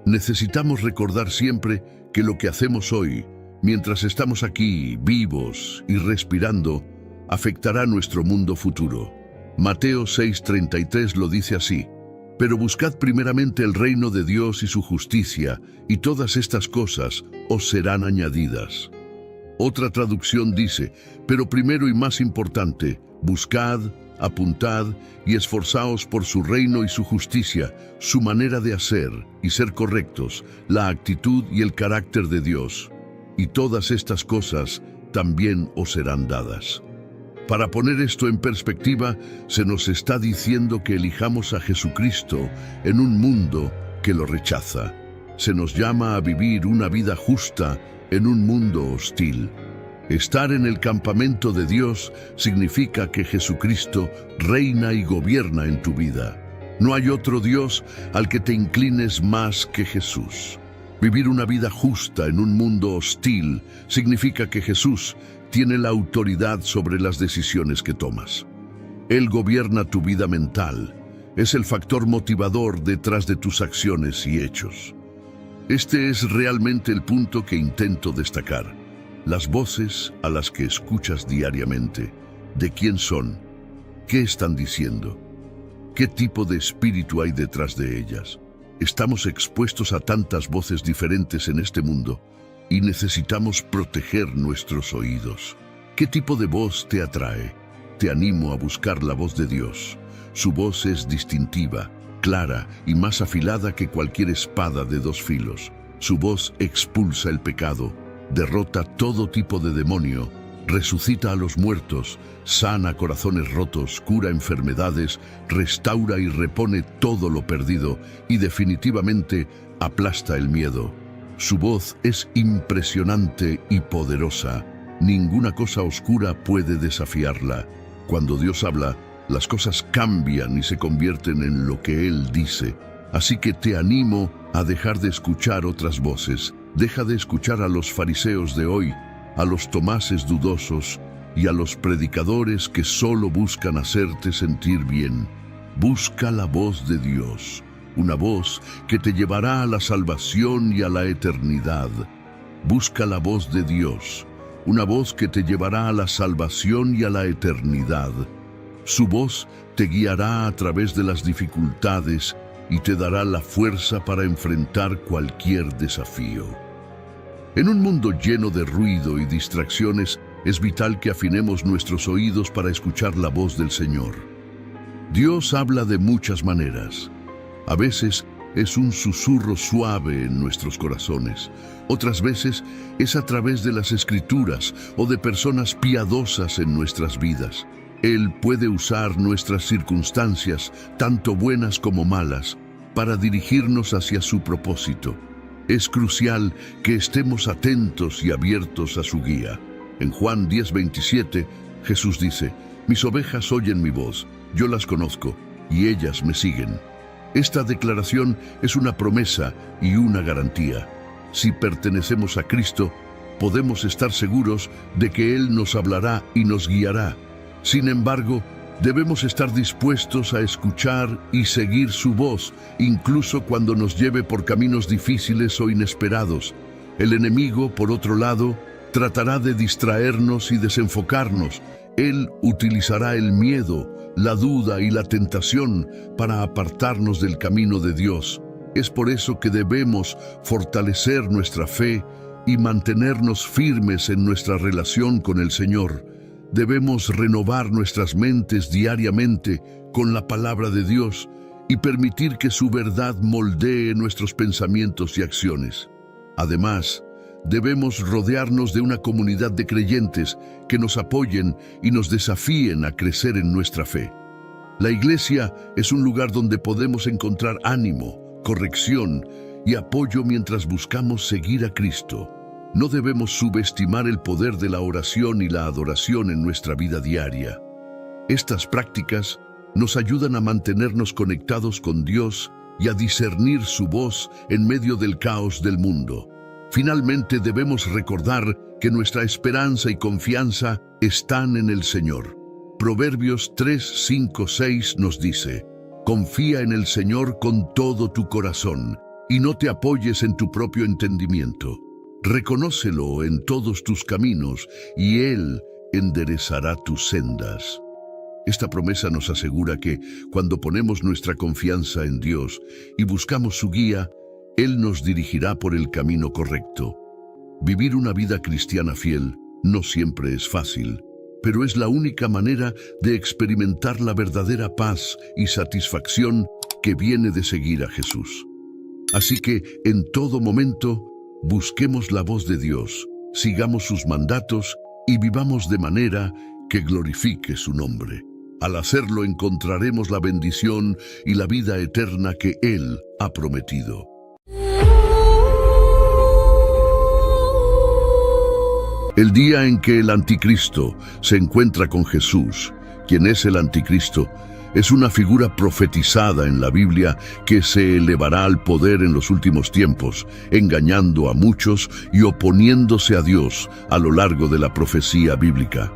Necesitamos recordar siempre que lo que hacemos hoy, mientras estamos aquí, vivos y respirando, afectará nuestro mundo futuro. Mateo 6:33 lo dice así: pero buscad primeramente el reino de Dios y su justicia, y todas estas cosas os serán añadidas. Otra traducción dice: pero primero y más importante, buscad, apuntad y esforzaos por su reino y su justicia, su manera de hacer y ser correctos, la actitud y el carácter de Dios. Y todas estas cosas también os serán dadas. Para poner esto en perspectiva, se nos está diciendo que elijamos a Jesucristo en un mundo que lo rechaza. Se nos llama a vivir una vida justa en un mundo hostil. Estar en el campamento de Dios significa que Jesucristo reina y gobierna en tu vida. No hay otro Dios al que te inclines más que Jesús. Vivir una vida justa en un mundo hostil significa que Jesús tiene la autoridad sobre las decisiones que tomas. Él gobierna tu vida mental, es el factor motivador detrás de tus acciones y hechos. Este es realmente el punto que intento destacar. Las voces a las que escuchas diariamente, ¿de quién son? ¿Qué están diciendo? ¿Qué tipo de espíritu hay detrás de ellas? Estamos expuestos a tantas voces diferentes en este mundo y necesitamos proteger nuestros oídos. ¿Qué tipo de voz te atrae? Te animo a buscar la voz de Dios. Su voz es distintiva, clara y más afilada que cualquier espada de dos filos. Su voz expulsa el pecado, derrota todo tipo de demonio, resucita a los muertos, sana corazones rotos, cura enfermedades, restaura y repone todo lo perdido y definitivamente aplasta el miedo. Su voz es impresionante y poderosa. Ninguna cosa oscura puede desafiarla. Cuando Dios habla, las cosas cambian y se convierten en lo que Él dice. Así que te animo a dejar de escuchar otras voces. Deja de escuchar a los fariseos de hoy, a los tomases dudosos y a los predicadores que solo buscan hacerte sentir bien. Busca la voz de Dios. Una voz que te llevará a la salvación y a la eternidad. Busca la voz de Dios, una voz que te llevará a la salvación y a la eternidad. Su voz te guiará a través de las dificultades y te dará la fuerza para enfrentar cualquier desafío. En un mundo lleno de ruido y distracciones, es vital que afinemos nuestros oídos para escuchar la voz del Señor. Dios habla de muchas maneras. A veces es un susurro suave en nuestros corazones. Otras veces es a través de las Escrituras o de personas piadosas en nuestras vidas. Él puede usar nuestras circunstancias, tanto buenas como malas, para dirigirnos hacia su propósito. Es crucial que estemos atentos y abiertos a su guía. En Juan 10:27, Jesús dice: «Mis ovejas oyen mi voz, yo las conozco, y ellas me siguen». Esta declaración es una promesa y una garantía. Si pertenecemos a Cristo, podemos estar seguros de que Él nos hablará y nos guiará. Sin embargo, debemos estar dispuestos a escuchar y seguir su voz, incluso cuando nos lleve por caminos difíciles o inesperados. El enemigo, por otro lado, tratará de distraernos y desenfocarnos. Él utilizará el miedo, la duda y la tentación para apartarnos del camino de Dios. Es por eso que debemos fortalecer nuestra fe y mantenernos firmes en nuestra relación con el Señor. Debemos renovar nuestras mentes diariamente con la palabra de Dios y permitir que su verdad moldee nuestros pensamientos y acciones. Además, debemos rodearnos de una comunidad de creyentes que nos apoyen y nos desafíen a crecer en nuestra fe. La iglesia es un lugar donde podemos encontrar ánimo, corrección y apoyo mientras buscamos seguir a Cristo. No debemos subestimar el poder de la oración y la adoración en nuestra vida diaria. Estas prácticas nos ayudan a mantenernos conectados con Dios y a discernir su voz en medio del caos del mundo. Finalmente, debemos recordar que nuestra esperanza y confianza están en el Señor. Proverbios 3:5-6 nos dice: «Confía en el Señor con todo tu corazón y no te apoyes en tu propio entendimiento. Reconócelo en todos tus caminos y Él enderezará tus sendas». Esta promesa nos asegura que cuando ponemos nuestra confianza en Dios y buscamos su guía, Él nos dirigirá por el camino correcto. Vivir una vida cristiana fiel no siempre es fácil, pero es la única manera de experimentar la verdadera paz y satisfacción que viene de seguir a Jesús. Así que, en todo momento, busquemos la voz de Dios, sigamos sus mandatos y vivamos de manera que glorifique su nombre. Al hacerlo, encontraremos la bendición y la vida eterna que Él ha prometido. El día en que el anticristo se encuentra con Jesús, quien es el anticristo, es una figura profetizada en la Biblia que se elevará al poder en los últimos tiempos, engañando a muchos y oponiéndose a Dios a lo largo de la profecía bíblica.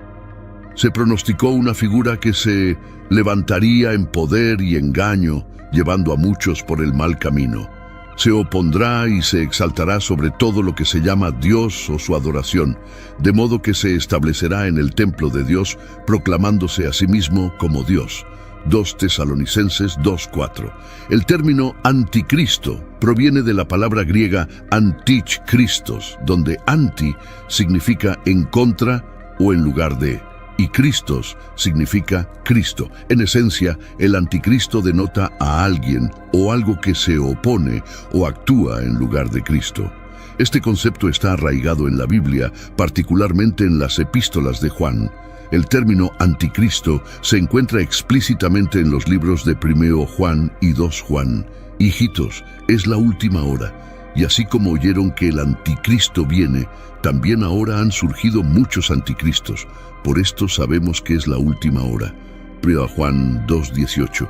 Se pronosticó una figura que se levantaría en poder y engaño, llevando a muchos por el mal camino. Se opondrá y se exaltará sobre todo lo que se llama Dios o su adoración, de modo que se establecerá en el templo de Dios, proclamándose a sí mismo como Dios. 2 Tesalonicenses 2:4. El término anticristo proviene de la palabra griega antichristos, donde anti significa en contra o en lugar de, y Christos significa Cristo. En esencia, el anticristo denota a alguien o algo que se opone o actúa en lugar de Cristo. Este concepto está arraigado en la Biblia, particularmente en las epístolas de Juan. El término anticristo se encuentra explícitamente en los libros de 1 Juan y 2 Juan. Hijitos, es la última hora, y así como oyeron que el anticristo viene, también ahora han surgido muchos anticristos. Por esto sabemos que es la última hora. 1 Juan 2:18.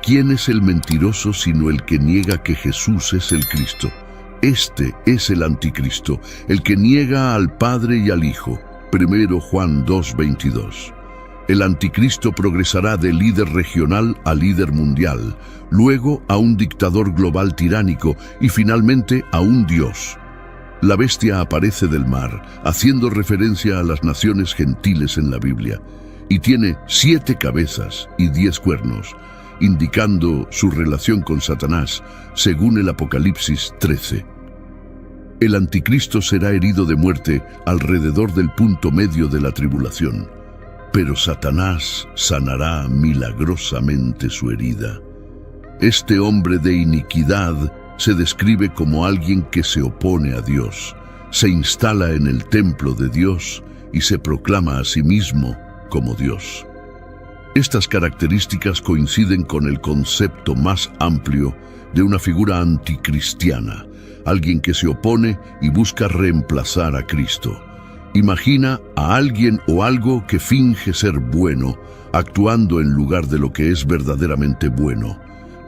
¿Quién es el mentiroso sino el que niega que Jesús es el Cristo? Este es el anticristo, el que niega al Padre y al Hijo. 1 Juan 2:22. El anticristo progresará de líder regional a líder mundial, luego a un dictador global tiránico y finalmente a un dios. La bestia aparece del mar, haciendo referencia a las naciones gentiles en la Biblia, y tiene 7 cabezas y 10 cuernos, indicando su relación con Satanás, según el Apocalipsis 13. El anticristo será herido de muerte alrededor del punto medio de la tribulación, pero Satanás sanará milagrosamente su herida. Este hombre de iniquidad se describe como alguien que se opone a Dios, se instala en el templo de Dios y se proclama a sí mismo como Dios. Estas características coinciden con el concepto más amplio de una figura anticristiana, alguien que se opone y busca reemplazar a Cristo. Imagina a alguien o algo que finge ser bueno, actuando en lugar de lo que es verdaderamente bueno,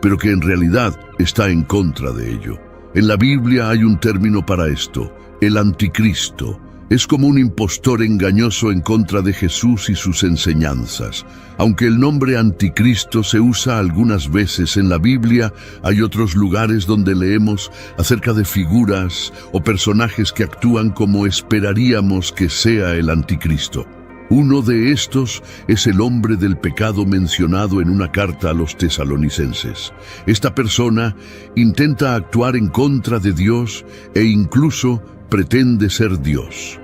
pero que en realidad está en contra de ello. En la Biblia hay un término para esto: el anticristo. Es como un impostor engañoso en contra de Jesús y sus enseñanzas. Aunque el nombre anticristo se usa algunas veces en la Biblia, hay otros lugares donde leemos acerca de figuras o personajes que actúan como esperaríamos que sea el anticristo. Uno de estos es el hombre del pecado mencionado en una carta a los tesalonicenses. Esta persona intenta actuar en contra de Dios e incluso pretende ser Dios.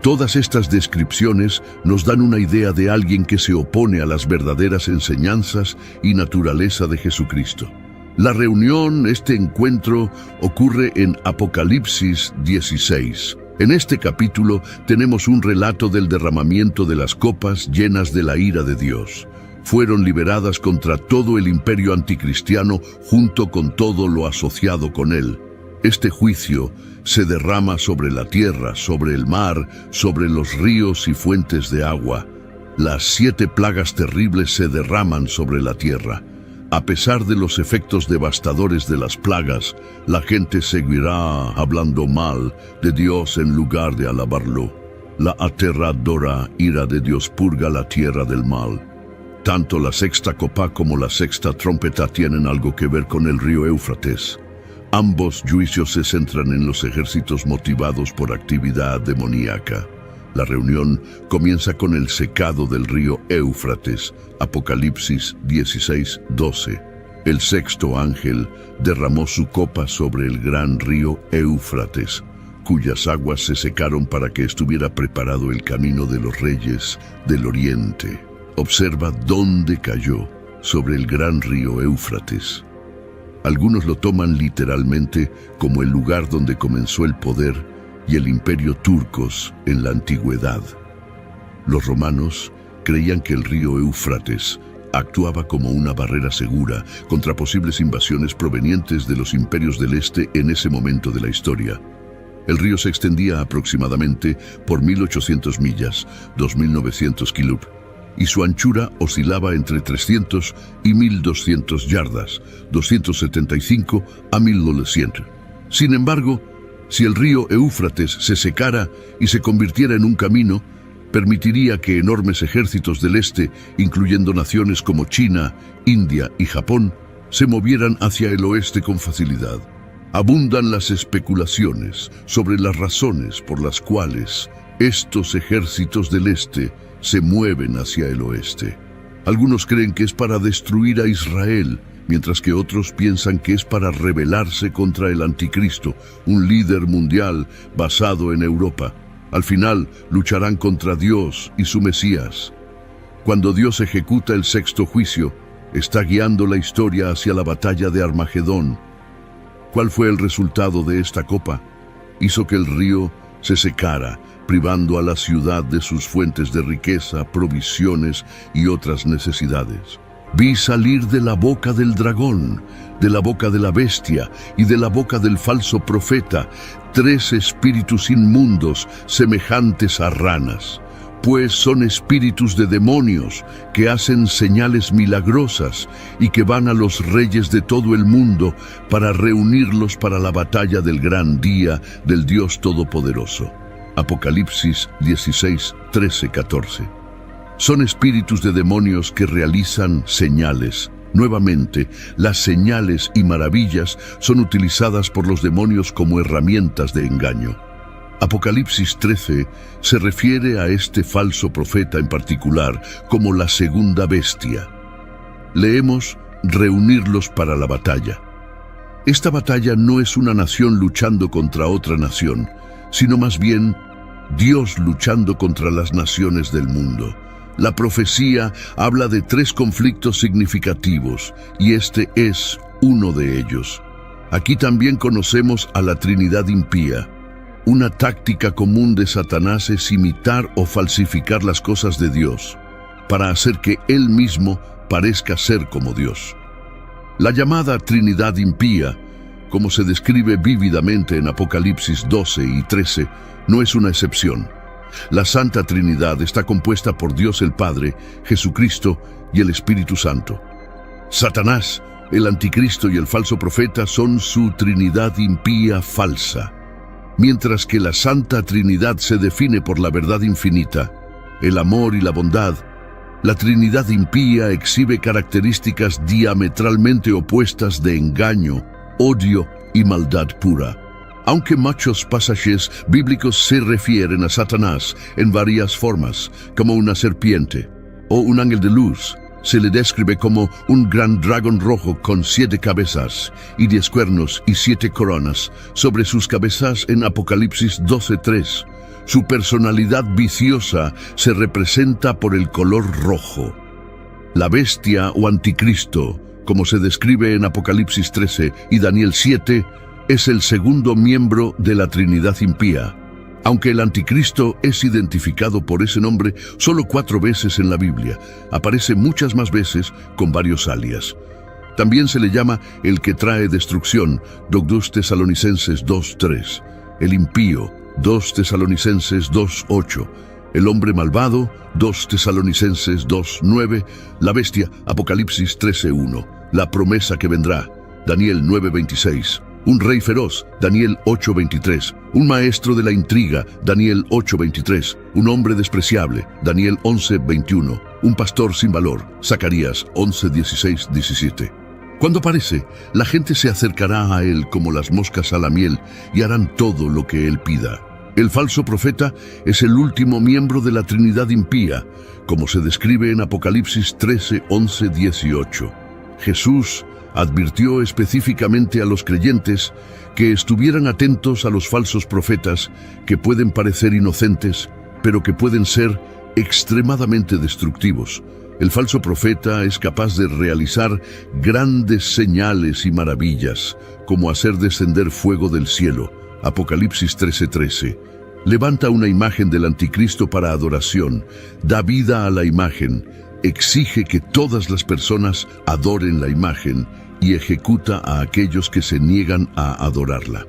Todas estas descripciones nos dan una idea de alguien que se opone a las verdaderas enseñanzas y naturaleza de Jesucristo. La reunión, este encuentro, ocurre en Apocalipsis 16. En este capítulo tenemos un relato del derramamiento de las copas llenas de la ira de Dios. Fueron liberadas contra todo el imperio anticristiano junto con todo lo asociado con él. Este juicio se derrama sobre la tierra, sobre el mar, sobre los ríos y fuentes de agua. Las 7 plagas terribles se derraman sobre la tierra. A pesar de los efectos devastadores de las plagas, la gente seguirá hablando mal de Dios en lugar de alabarlo. La aterradora ira de Dios purga la tierra del mal. Tanto la 6ª copa como la 6ª trompeta tienen algo que ver con el río Éufrates. Ambos juicios se centran en los ejércitos motivados por actividad demoníaca. La reunión comienza con el secado del río Éufrates, Apocalipsis 16:12. El 6º ángel derramó su copa sobre el gran río Éufrates, cuyas aguas se secaron para que estuviera preparado el camino de los reyes del oriente. Observa dónde cayó, sobre el gran río Éufrates. Algunos lo toman literalmente como el lugar donde comenzó el poder y el imperio turcos en la antigüedad. Los romanos creían que el río Éufrates actuaba como una barrera segura contra posibles invasiones provenientes de los imperios del este en ese momento de la historia. El río se extendía aproximadamente por 1.800 millas, 2.900 kilómetros, y su anchura oscilaba entre 300 y 1.200 yardas, 275 a 1.900. Sin embargo, si el río Éufrates se secara y se convirtiera en un camino, permitiría que enormes ejércitos del este, incluyendo naciones como China, India y Japón, se movieran hacia el oeste con facilidad. Abundan las especulaciones sobre las razones por las cuales estos ejércitos del este se mueven hacia el oeste. Algunos creen que es para destruir a Israel, mientras que otros piensan que es para rebelarse contra el anticristo, un líder mundial basado en Europa. Al final, lucharán contra Dios y su Mesías. Cuando Dios ejecuta el 6º juicio, está guiando la historia hacia la batalla de Armagedón. ¿Cuál fue el resultado de esta copa? Hizo que el río se secara, privando a la ciudad de sus fuentes de riqueza, provisiones y otras necesidades. Vi salir de la boca del dragón, de la boca de la bestia y de la boca del falso profeta 3 espíritus inmundos semejantes a ranas, pues son espíritus de demonios que hacen señales milagrosas y que van a los reyes de todo el mundo para reunirlos para la batalla del gran día del Dios Todopoderoso. Apocalipsis 16, 13, 14. Son espíritus de demonios que realizan señales. Nuevamente, las señales y maravillas son utilizadas por los demonios como herramientas de engaño. Apocalipsis 13 se refiere a este falso profeta en particular como la segunda bestia. Leemos: reunirlos para la batalla. Esta batalla no es una nación luchando contra otra nación, sino más bien Dios luchando contra las naciones del mundo. La profecía habla de 3 conflictos significativos, y este es uno de ellos. Aquí también conocemos a la Trinidad impía. Una táctica común de Satanás es imitar o falsificar las cosas de Dios, para hacer que Él mismo parezca ser como Dios. La llamada Trinidad impía, como se describe vívidamente en Apocalipsis 12 y 13, no es una excepción. La Santa Trinidad está compuesta por Dios el Padre, Jesucristo y el Espíritu Santo. Satanás, el anticristo y el falso profeta son su Trinidad impía falsa. Mientras que la Santa Trinidad se define por la verdad infinita, el amor y la bondad, la Trinidad impía exhibe características diametralmente opuestas de engaño, odio y maldad pura. Aunque muchos pasajes bíblicos se refieren a Satanás en varias formas, como una serpiente o un ángel de luz, se le describe como un gran dragón rojo con 7 cabezas y 10 cuernos y 7 coronas sobre sus cabezas en Apocalipsis 12:3. Su personalidad viciosa se representa por el color rojo. La bestia o anticristo, como se describe en Apocalipsis 13 y Daniel 7, es el segundo miembro de la Trinidad impía. Aunque el anticristo es identificado por ese nombre solo 4 veces en la Biblia, aparece muchas más veces con varios alias. También se le llama el que trae destrucción, 2 Tesalonicenses 2:3, el impío, 2 Tesalonicenses 2:8, el hombre malvado, 2 Tesalonicenses 2:9, la bestia, Apocalipsis 13:1, la promesa que vendrá, Daniel 9:26, un rey feroz, Daniel 8:23, un maestro de la intriga, Daniel 8:23, un hombre despreciable, Daniel 11:21, un pastor sin valor, Zacarías 11:16-17. Cuando aparece, la gente se acercará a él como las moscas a la miel y harán todo lo que él pida. El falso profeta es el último miembro de la Trinidad impía, como se describe en Apocalipsis 13:11-18. Jesús advirtió específicamente a los creyentes que estuvieran atentos a los falsos profetas que pueden parecer inocentes, pero que pueden ser extremadamente destructivos. El falso profeta es capaz de realizar grandes señales y maravillas, como hacer descender fuego del cielo, Apocalipsis 13:13. Levanta una imagen del anticristo para adoración, da vida a la imagen, exige que todas las personas adoren la imagen y ejecuta a aquellos que se niegan a adorarla.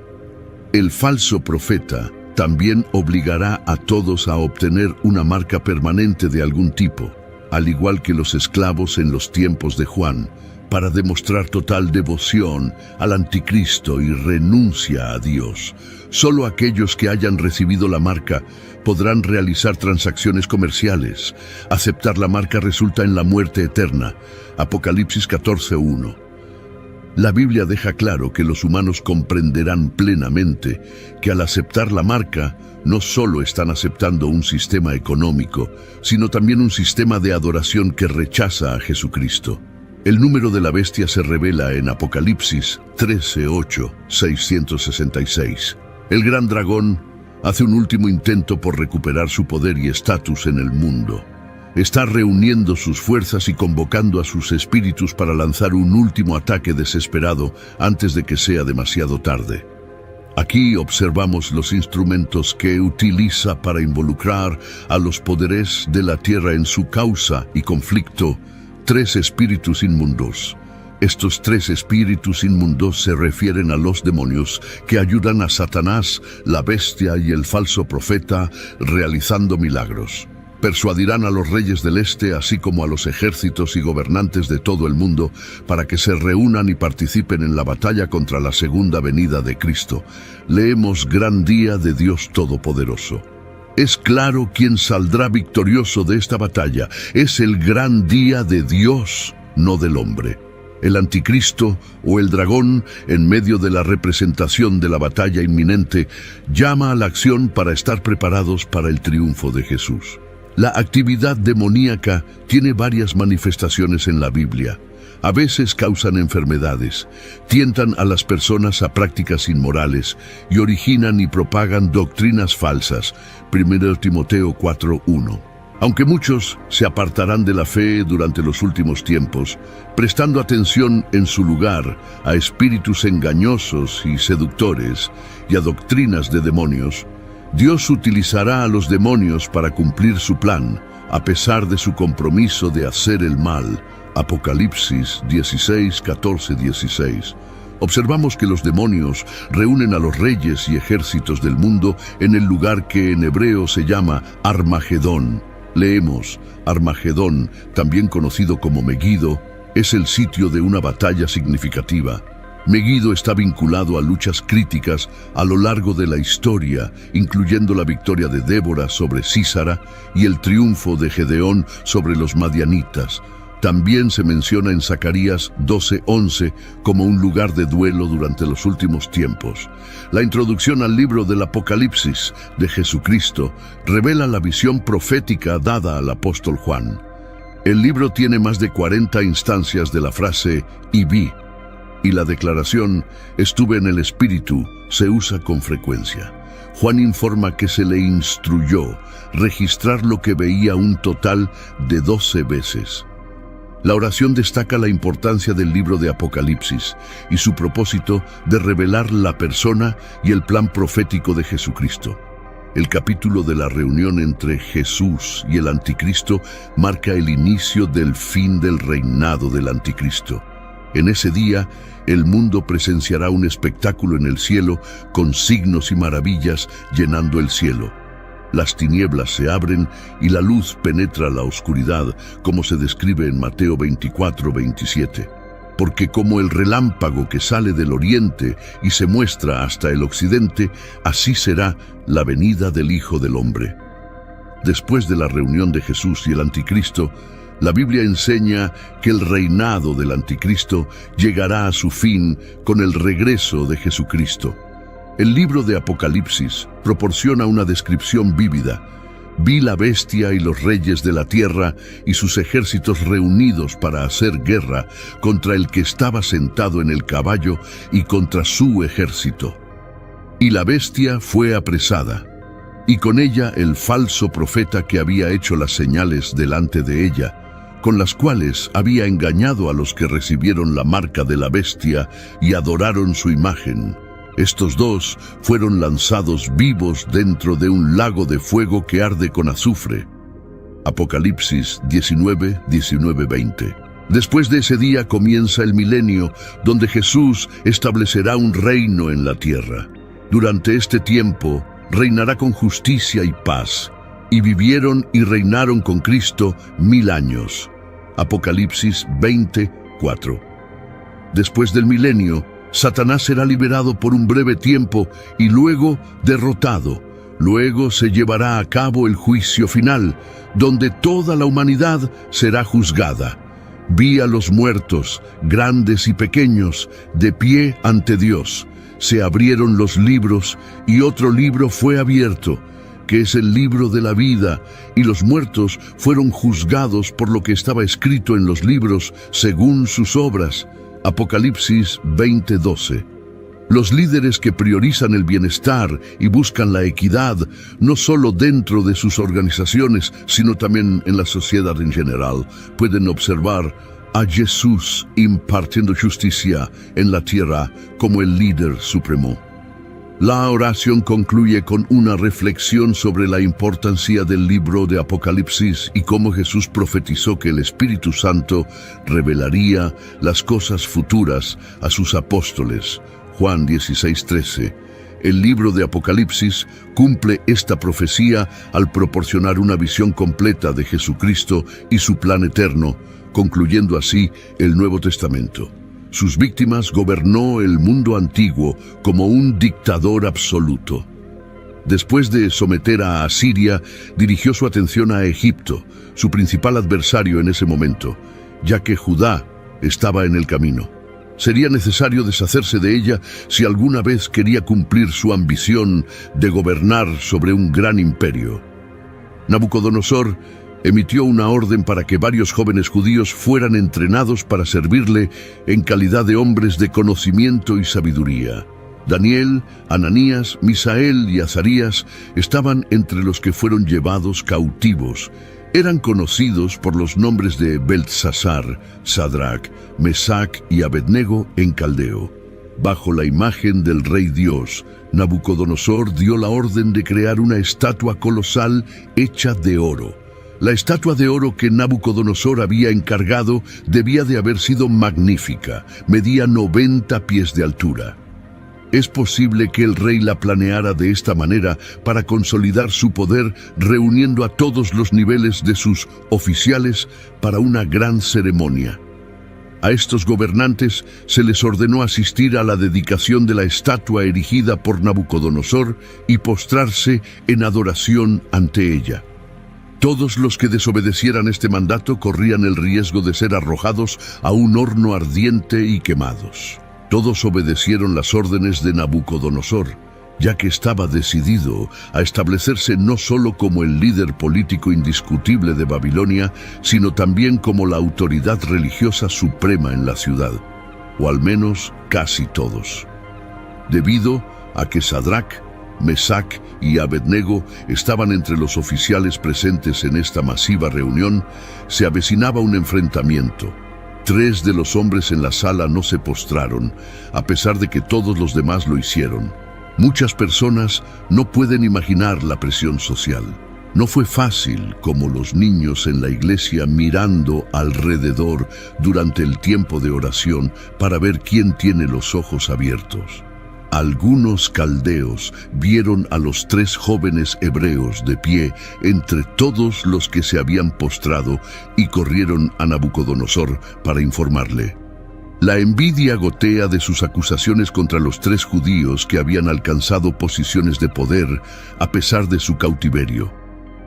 El falso profeta también obligará a todos a obtener una marca permanente de algún tipo, al igual que los esclavos en los tiempos de Juan, para demostrar total devoción al anticristo y renuncia a Dios. Solo aquellos que hayan recibido la marca podrán realizar transacciones comerciales. Aceptar la marca resulta en la muerte eterna. Apocalipsis 14:1. La Biblia deja claro que los humanos comprenderán plenamente que al aceptar la marca, no solo están aceptando un sistema económico, sino también un sistema de adoración que rechaza a Jesucristo. El número de la bestia se revela en Apocalipsis 13:8, 666. El gran dragón hace un último intento por recuperar su poder y estatus en el mundo. Está reuniendo sus fuerzas y convocando a sus espíritus para lanzar un último ataque desesperado antes de que sea demasiado tarde. Aquí observamos los instrumentos que utiliza para involucrar a los poderes de la tierra en su causa y conflicto, 3 espíritus inmundos. Estos 3 espíritus inmundos se refieren a los demonios que ayudan a Satanás, la bestia y el falso profeta realizando milagros. Persuadirán a los reyes del este, así como a los ejércitos y gobernantes de todo el mundo, para que se reúnan y participen en la batalla contra la segunda venida de Cristo. Leemos Gran Día de Dios Todopoderoso. Es claro quién saldrá victorioso de esta batalla. Es el gran día de Dios, no del hombre. El anticristo o el dragón, en medio de la representación de la batalla inminente, llama a la acción para estar preparados para el triunfo de Jesús. La actividad demoníaca tiene varias manifestaciones en la Biblia. A veces causan enfermedades, tientan a las personas a prácticas inmorales y originan y propagan doctrinas falsas. 1 Timoteo 4:1. Aunque muchos se apartarán de la fe durante los últimos tiempos, prestando atención en su lugar a espíritus engañosos y seductores y a doctrinas de demonios, Dios utilizará a los demonios para cumplir su plan, a pesar de su compromiso de hacer el mal. Apocalipsis 16, 14, 16. Observamos que los demonios reúnen a los reyes y ejércitos del mundo en el lugar que en hebreo se llama Armagedón. Leemos: Armagedón, también conocido como Megido, es el sitio de una batalla significativa. Megido está vinculado a luchas críticas a lo largo de la historia, incluyendo la victoria de Débora sobre Sísara y el triunfo de Gedeón sobre los madianitas. También se menciona en Zacarías 12:11 como un lugar de duelo durante los últimos tiempos. La introducción al libro del Apocalipsis de Jesucristo revela la visión profética dada al apóstol Juan. El libro tiene más de 40 instancias de la frase «y vi», y la declaración «estuve en el Espíritu» se usa con frecuencia. Juan informa que se le instruyó registrar lo que veía un total de 12 veces. La oración destaca la importancia del libro de Apocalipsis y su propósito de revelar la persona y el plan profético de Jesucristo. El capítulo de la reunión entre Jesús y el Anticristo marca el inicio del fin del reinado del Anticristo. En ese día, el mundo presenciará un espectáculo en el cielo con signos y maravillas llenando el cielo. Las tinieblas se abren y la luz penetra la oscuridad, como se describe en Mateo 24:27. Porque como el relámpago que sale del oriente y se muestra hasta el occidente, así será la venida del Hijo del Hombre. Después de la reunión de Jesús y el Anticristo, la Biblia enseña que el reinado del Anticristo llegará a su fin con el regreso de Jesucristo. El libro de Apocalipsis proporciona una descripción vívida. Vi la bestia y los reyes de la tierra y sus ejércitos reunidos para hacer guerra contra el que estaba sentado en el caballo y contra su ejército. Y la bestia fue apresada, y con ella el falso profeta que había hecho las señales delante de ella, con las cuales había engañado a los que recibieron la marca de la bestia y adoraron su imagen. Estos dos fueron lanzados vivos dentro de un lago de fuego que arde con azufre. Apocalipsis 19, 19-20. Después de ese día comienza el milenio, donde Jesús establecerá un reino en la tierra. Durante este tiempo, reinará con justicia y paz, y vivieron y reinaron con Cristo 1000 años. Apocalipsis 20, 4. Después del milenio, Satanás será liberado por un breve tiempo y luego derrotado. Luego se llevará a cabo el juicio final, donde toda la humanidad será juzgada. Vi a los muertos, grandes y pequeños, de pie ante Dios. Se abrieron los libros y otro libro fue abierto, que es el libro de la vida, y los muertos fueron juzgados por lo que estaba escrito en los libros según sus obras. Apocalipsis 20:12. Los líderes que priorizan el bienestar y buscan la equidad, no solo dentro de sus organizaciones, sino también en la sociedad en general, pueden observar a Jesús impartiendo justicia en la tierra como el líder supremo. La oración concluye con una reflexión sobre la importancia del libro de Apocalipsis y cómo Jesús profetizó que el Espíritu Santo revelaría las cosas futuras a sus apóstoles. Juan 16:13. El libro de Apocalipsis cumple esta profecía al proporcionar una visión completa de Jesucristo y su plan eterno, concluyendo así el Nuevo Testamento. Sus víctimas gobernó el mundo antiguo como un dictador absoluto. Después de someter a Asiria, dirigió su atención a Egipto, su principal adversario en ese momento, ya que Judá estaba en el camino. Sería necesario deshacerse de ella si alguna vez quería cumplir su ambición de gobernar sobre un gran imperio. Nabucodonosor emitió una orden para que varios jóvenes judíos fueran entrenados para servirle en calidad de hombres de conocimiento y sabiduría. Daniel, Ananías, Misael y Azarías estaban entre los que fueron llevados cautivos, Eran conocidos por los nombres de Beltsasar, Sadrach, Mesac y Abednego en caldeo. Bajo la imagen del Rey Dios, Nabucodonosor dio la orden de crear una estatua colosal hecha de oro. La estatua de oro que Nabucodonosor había encargado debía de haber sido magnífica, medía 90 pies de altura. Es posible que el rey la planeara de esta manera para consolidar su poder, reuniendo a todos los niveles de sus oficiales para una gran ceremonia. A estos gobernantes se les ordenó asistir a la dedicación de la estatua erigida por Nabucodonosor y postrarse en adoración ante ella. Todos los que desobedecieran este mandato corrían el riesgo de ser arrojados a un horno ardiente y quemados. Todos obedecieron las órdenes de Nabucodonosor, ya que estaba decidido a establecerse no solo como el líder político indiscutible de Babilonia, sino también como la autoridad religiosa suprema en la ciudad, o al menos casi todos. Debido a que Sadrach, Mesac y Abednego estaban entre los oficiales presentes en esta masiva reunión, se avecinaba un enfrentamiento. 3 de los hombres en la sala no se postraron, a pesar de que todos los demás lo hicieron. Muchas personas no pueden imaginar la presión social. No fue fácil, como los niños en la iglesia mirando alrededor durante el tiempo de oración para ver quién tiene los ojos abiertos. Algunos caldeos vieron a los 3 jóvenes hebreos de pie entre todos los que se habían postrado y corrieron a Nabucodonosor para informarle. La envidia gotea de sus acusaciones contra los 3 judíos que habían alcanzado posiciones de poder a pesar de su cautiverio.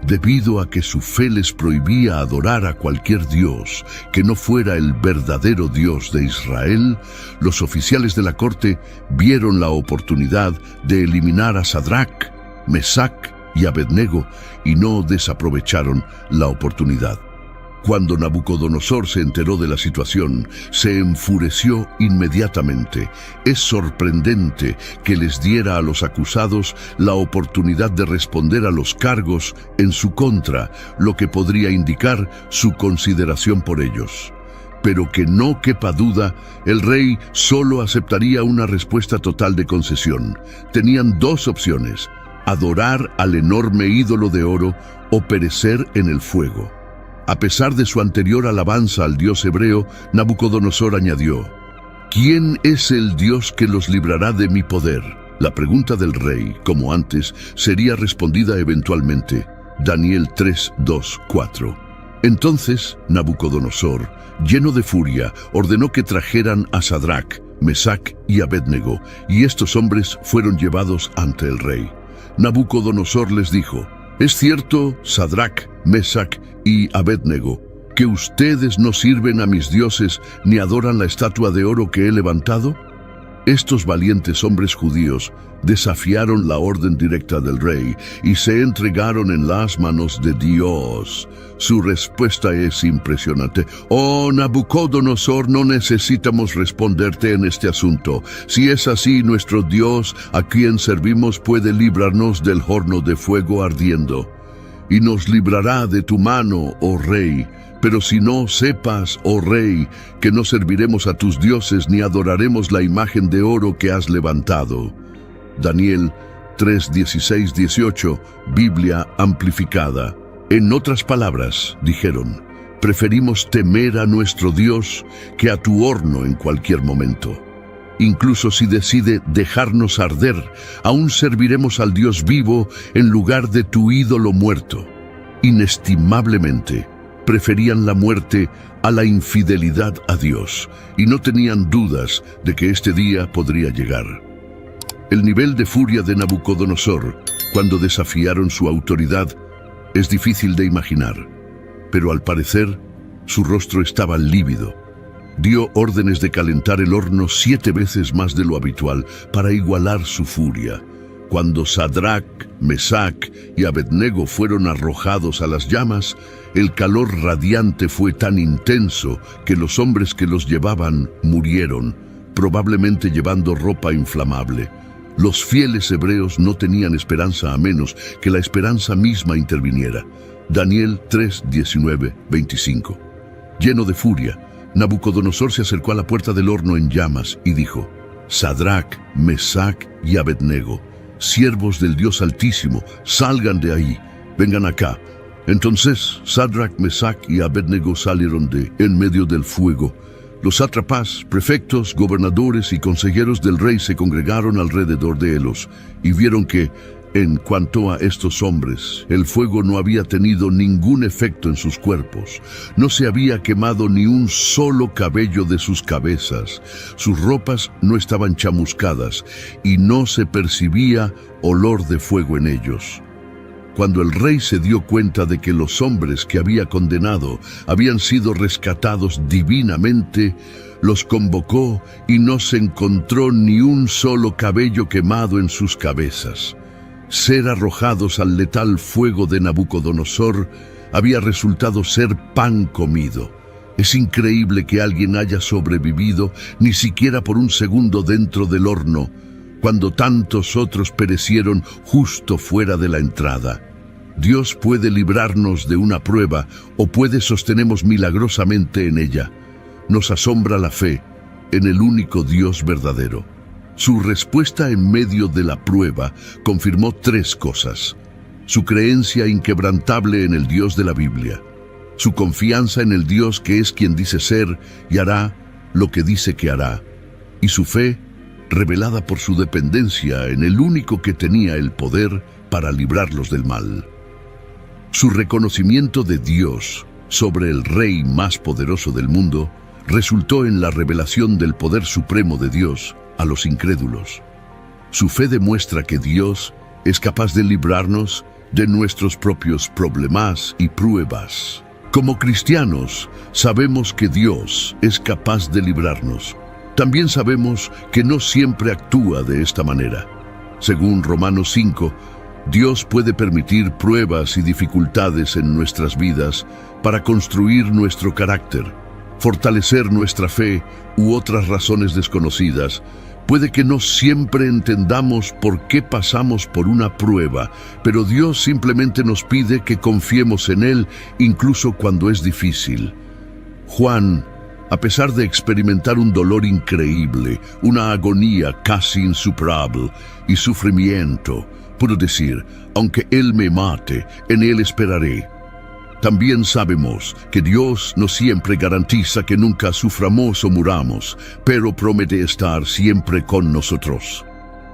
Debido a que su fe les prohibía adorar a cualquier dios que no fuera el verdadero Dios de Israel, los oficiales de la corte vieron la oportunidad de eliminar a Sadrach, Mesac y Abednego y no desaprovecharon la oportunidad. Cuando Nabucodonosor se enteró de la situación, se enfureció inmediatamente. Es sorprendente que les diera a los acusados la oportunidad de responder a los cargos en su contra, lo que podría indicar su consideración por ellos. Pero que no quepa duda, el rey solo aceptaría una respuesta total de concesión. Tenían 2 opciones: adorar al enorme ídolo de oro o perecer en el fuego. A pesar de su anterior alabanza al dios hebreo, Nabucodonosor añadió: ¿Quién es el Dios que los librará de mi poder? La pregunta del rey, como antes, sería respondida eventualmente. Daniel 3, 2, 4. Entonces, Nabucodonosor, lleno de furia, ordenó que trajeran a Sadrach, Mesac y Abednego, y estos hombres fueron llevados ante el rey. Nabucodonosor les dijo: ¿Es cierto, Sadrach, Mesac y Abednego, que ustedes no sirven a mis dioses ni adoran la estatua de oro que he levantado? Estos valientes hombres judíos desafiaron la orden directa del rey y se entregaron en las manos de Dios. Su respuesta es impresionante. Oh, Nabucodonosor, no necesitamos responderte en este asunto. Si es así, nuestro Dios, a quien servimos, puede librarnos del horno de fuego ardiendo. Y nos librará de tu mano, oh rey. Pero si no, sepas, oh rey, que no serviremos a tus dioses ni adoraremos la imagen de oro que has levantado. Daniel 3, 16, 18, Biblia amplificada. En otras palabras, dijeron, preferimos temer a nuestro Dios que a tu horno en cualquier momento. Incluso si decide dejarnos arder, aún serviremos al Dios vivo en lugar de tu ídolo muerto. Inestimablemente, preferían la muerte a la infidelidad a Dios, y no tenían dudas de que este día podría llegar. El nivel de furia de Nabucodonosor, cuando desafiaron su autoridad, es difícil de imaginar, pero al parecer, su rostro estaba lívido. Dio órdenes de calentar el horno 7 veces más de lo habitual para igualar su furia. Cuando Sadrach, Mesac y Abednego fueron arrojados a las llamas, el calor radiante fue tan intenso que los hombres que los llevaban murieron, probablemente llevando ropa inflamable. Los fieles hebreos no tenían esperanza a menos que la esperanza misma interviniera. Daniel 3, 19, 25. Lleno de furia, Nabucodonosor se acercó a la puerta del horno en llamas y dijo: Sadrac, Mesac y Abednego, siervos del Dios Altísimo, salgan de ahí, vengan acá. Entonces Sadrac, Mesac y Abednego salieron de en medio del fuego. Los sátrapas, prefectos, gobernadores y consejeros del rey se congregaron alrededor de ellos y vieron que, en cuanto a estos hombres, el fuego no había tenido ningún efecto en sus cuerpos, no se había quemado ni un solo cabello de sus cabezas, sus ropas no estaban chamuscadas y no se percibía olor de fuego en ellos. Cuando el rey se dio cuenta de que los hombres que había condenado habían sido rescatados divinamente, los convocó y no se encontró ni un solo cabello quemado en sus cabezas. Ser arrojados al letal fuego de Nabucodonosor había resultado ser pan comido. Es increíble que alguien haya sobrevivido ni siquiera por un segundo dentro del horno, cuando tantos otros perecieron justo fuera de la entrada. Dios puede librarnos de una prueba o puede sostenernos milagrosamente en ella. Nos asombra la fe en el único Dios verdadero. Su respuesta en medio de la prueba confirmó tres cosas: su creencia inquebrantable en el Dios de la Biblia, su confianza en el Dios que es quien dice ser y hará lo que dice que hará, y su fe revelada por su dependencia en el único que tenía el poder para librarlos del mal. Su reconocimiento de Dios sobre el rey más poderoso del mundo resultó en la revelación del poder supremo de Dios a los incrédulos. Su fe demuestra que Dios es capaz de librarnos de nuestros propios problemas y pruebas. Como cristianos, sabemos que Dios es capaz de librarnos. También sabemos que no siempre actúa de esta manera. Según Romanos 5, Dios puede permitir pruebas y dificultades en nuestras vidas para construir nuestro carácter, fortalecer nuestra fe u otras razones desconocidas. Puede que no siempre entendamos por qué pasamos por una prueba, pero Dios simplemente nos pide que confiemos en Él incluso cuando es difícil. Juan, a pesar de experimentar un dolor increíble, una agonía casi insuperable y sufrimiento, pudo decir: aunque Él me mate, en Él esperaré. También sabemos que Dios no siempre garantiza que nunca suframos o muramos, pero promete estar siempre con nosotros.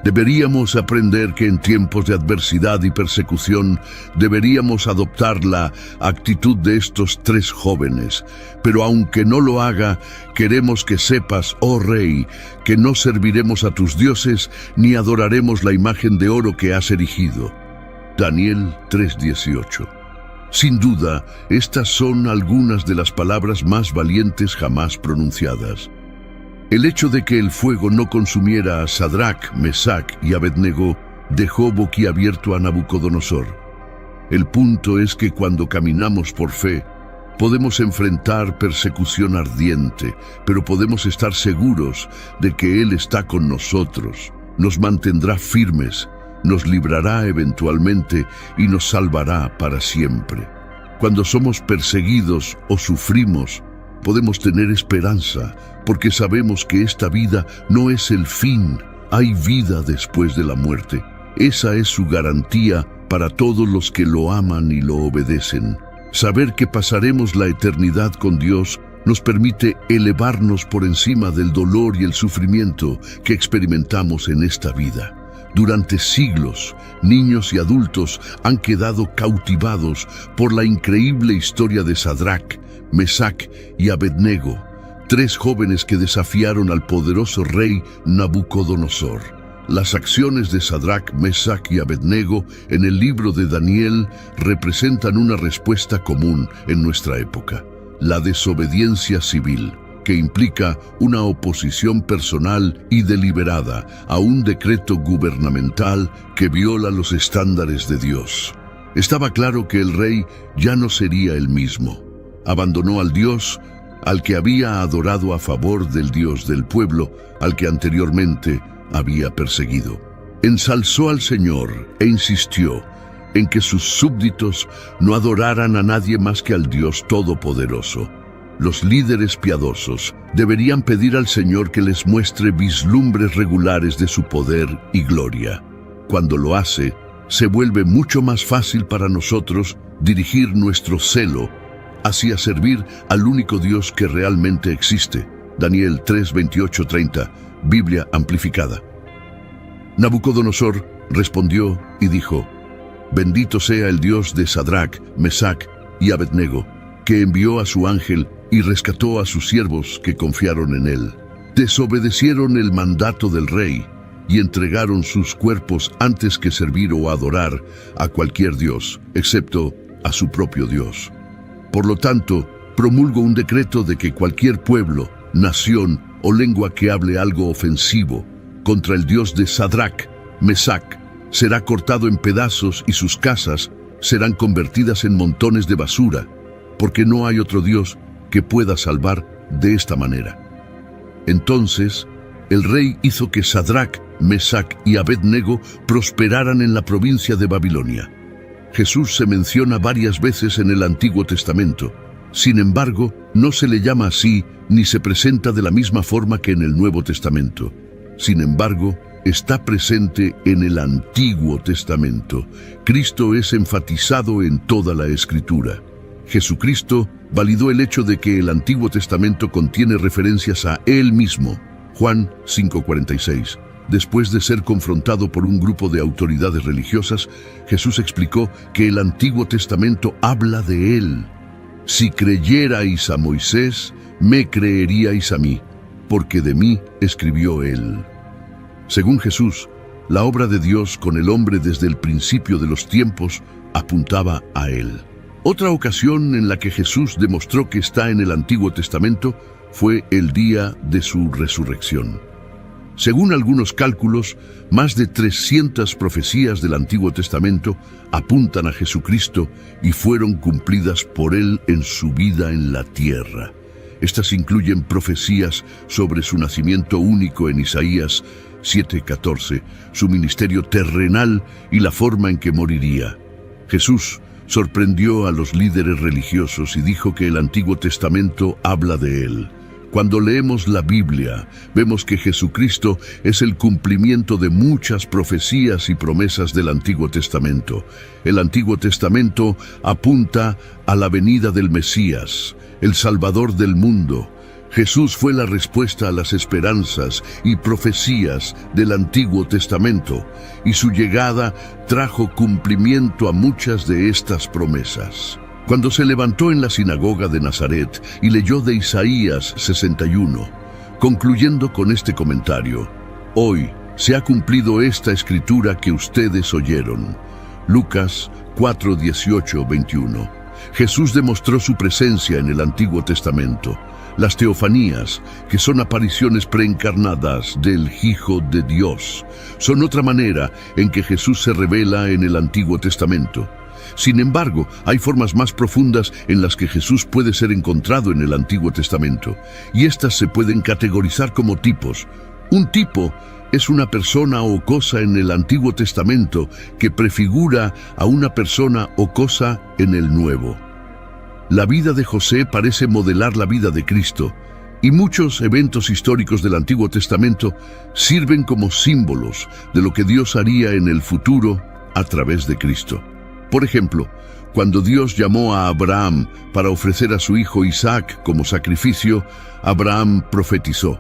Deberíamos aprender que en tiempos de adversidad y persecución deberíamos adoptar la actitud de estos tres jóvenes. Pero aunque no lo haga, queremos que sepas, oh Rey, que no serviremos a tus dioses ni adoraremos la imagen de oro que has erigido. Daniel 3:18. Sin duda, estas son algunas de las palabras más valientes jamás pronunciadas. El hecho de que el fuego no consumiera a Sadrac, Mesac y Abednego dejó boquiabierto a Nabucodonosor. El punto es que cuando caminamos por fe, podemos enfrentar persecución ardiente, pero podemos estar seguros de que Él está con nosotros, nos mantendrá firmes, nos librará eventualmente y nos salvará para siempre. Cuando somos perseguidos o sufrimos, podemos tener esperanza, porque sabemos que esta vida no es el fin, hay vida después de la muerte. Esa es su garantía para todos los que lo aman y lo obedecen. Saber que pasaremos la eternidad con Dios nos permite elevarnos por encima del dolor y el sufrimiento que experimentamos en esta vida. Durante siglos, niños y adultos han quedado cautivados por la increíble historia de Sadrac, Mesac y Abednego, tres jóvenes que desafiaron al poderoso rey Nabucodonosor. Las acciones de Sadrac, Mesac y Abednego en el libro de Daniel representan una respuesta común en nuestra época: la desobediencia civil, que implica una oposición personal y deliberada a un decreto gubernamental que viola los estándares de Dios. Estaba claro que el rey ya no sería el mismo. Abandonó al Dios al que había adorado a favor del Dios del pueblo, al que anteriormente había perseguido. Ensalzó al Señor e insistió: en que sus súbditos no adoraran a nadie más que al Dios Todopoderoso. Los líderes piadosos deberían pedir al Señor que les muestre vislumbres regulares de su poder y gloria. Cuando lo hace, se vuelve mucho más fácil para nosotros dirigir nuestro celo hacia servir al único Dios que realmente existe. Daniel 3, 28-30, Biblia amplificada. Nabucodonosor respondió y dijo: Bendito sea el Dios de Sadrach, Mesach y Abednego, que envió a su ángel y rescató a sus siervos que confiaron en él. Desobedecieron el mandato del rey y entregaron sus cuerpos antes que servir o adorar a cualquier dios, excepto a su propio Dios. Por lo tanto, promulgo un decreto de que cualquier pueblo, nación o lengua que hable algo ofensivo contra el Dios de Sadrach, Mesach, será cortado en pedazos y sus casas serán convertidas en montones de basura, porque no hay otro Dios que pueda salvar de esta manera. Entonces, el rey hizo que Sadrach, Mesach y Abednego prosperaran en la provincia de Babilonia. Jesús se menciona varias veces en el Antiguo Testamento. Sin embargo, no se le llama así ni se presenta de la misma forma que en el Nuevo Testamento. Sin embargo, está presente en el Antiguo Testamento. Cristo es enfatizado en toda la Escritura. Jesucristo validó el hecho de que el Antiguo Testamento contiene referencias a Él mismo. Juan 5:46. Después de ser confrontado por un grupo de autoridades religiosas, Jesús explicó que el Antiguo Testamento habla de Él. Si creyerais a Moisés, me creeríais a mí, porque de mí escribió Él. Según Jesús, la obra de Dios con el hombre desde el principio de los tiempos apuntaba a Él. Otra ocasión en la que Jesús demostró que está en el Antiguo Testamento fue el día de su resurrección. Según algunos cálculos, más de 300 profecías del Antiguo Testamento apuntan a Jesucristo y fueron cumplidas por Él en su vida en la tierra. Estas incluyen profecías sobre su nacimiento único en Isaías 7:14, su ministerio terrenal y la forma en que moriría. Jesús sorprendió a los líderes religiosos y dijo que el Antiguo Testamento habla de Él. Cuando leemos la Biblia, vemos que Jesucristo es el cumplimiento de muchas profecías y promesas del Antiguo Testamento. El Antiguo Testamento apunta a la venida del Mesías, el Salvador del mundo. Jesús fue la respuesta a las esperanzas y profecías del Antiguo Testamento, y su llegada trajo cumplimiento a muchas de estas promesas. Cuando se levantó en la sinagoga de Nazaret y leyó de Isaías 61, concluyendo con este comentario: Hoy se ha cumplido esta escritura que ustedes oyeron. Lucas 4:18-21. Jesús demostró su presencia en el Antiguo Testamento. Las teofanías, que son apariciones preencarnadas del Hijo de Dios, son otra manera en que Jesús se revela en el Antiguo Testamento. Sin embargo, hay formas más profundas en las que Jesús puede ser encontrado en el Antiguo Testamento, y estas se pueden categorizar como tipos. Un tipo es una persona o cosa en el Antiguo Testamento que prefigura a una persona o cosa en el Nuevo. La vida de José parece modelar la vida de Cristo, y muchos eventos históricos del Antiguo Testamento sirven como símbolos de lo que Dios haría en el futuro a través de Cristo. Por ejemplo, cuando Dios llamó a Abraham para ofrecer a su hijo Isaac como sacrificio, Abraham profetizó: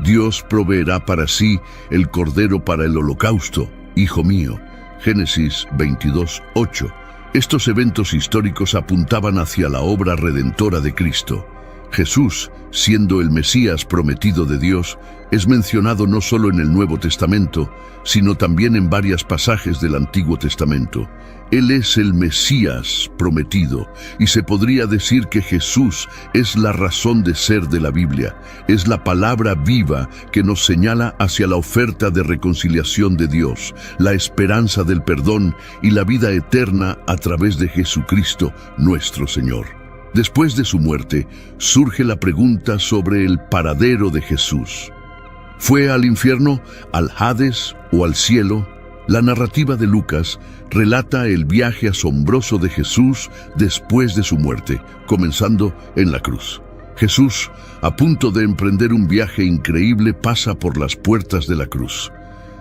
Dios proveerá para sí el cordero para el holocausto, hijo mío. Génesis 22:8. Estos eventos históricos apuntaban hacia la obra redentora de Cristo. Jesús, siendo el Mesías prometido de Dios, es mencionado no solo en el Nuevo Testamento, sino también en varios pasajes del Antiguo Testamento. Él es el Mesías prometido, y se podría decir que Jesús es la razón de ser de la Biblia. Es la palabra viva que nos señala hacia la oferta de reconciliación de Dios, la esperanza del perdón y la vida eterna a través de Jesucristo, nuestro Señor. Después de su muerte, surge la pregunta sobre el paradero de Jesús. ¿Fue al infierno, al Hades o al cielo? La narrativa de Lucas relata el viaje asombroso de Jesús después de su muerte, comenzando en la cruz. Jesús, a punto de emprender un viaje increíble, pasa por las puertas de la cruz.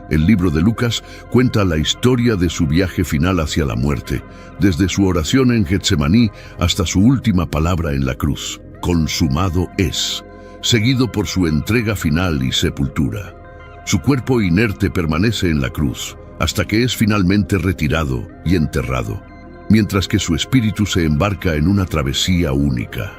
El libro de Lucas cuenta la historia de su viaje final hacia la muerte, desde su oración en Getsemaní hasta su última palabra en la cruz, consumado es, seguido por su entrega final y sepultura. Su cuerpo inerte permanece en la cruz, hasta que es finalmente retirado y enterrado, mientras que su espíritu se embarca en una travesía única.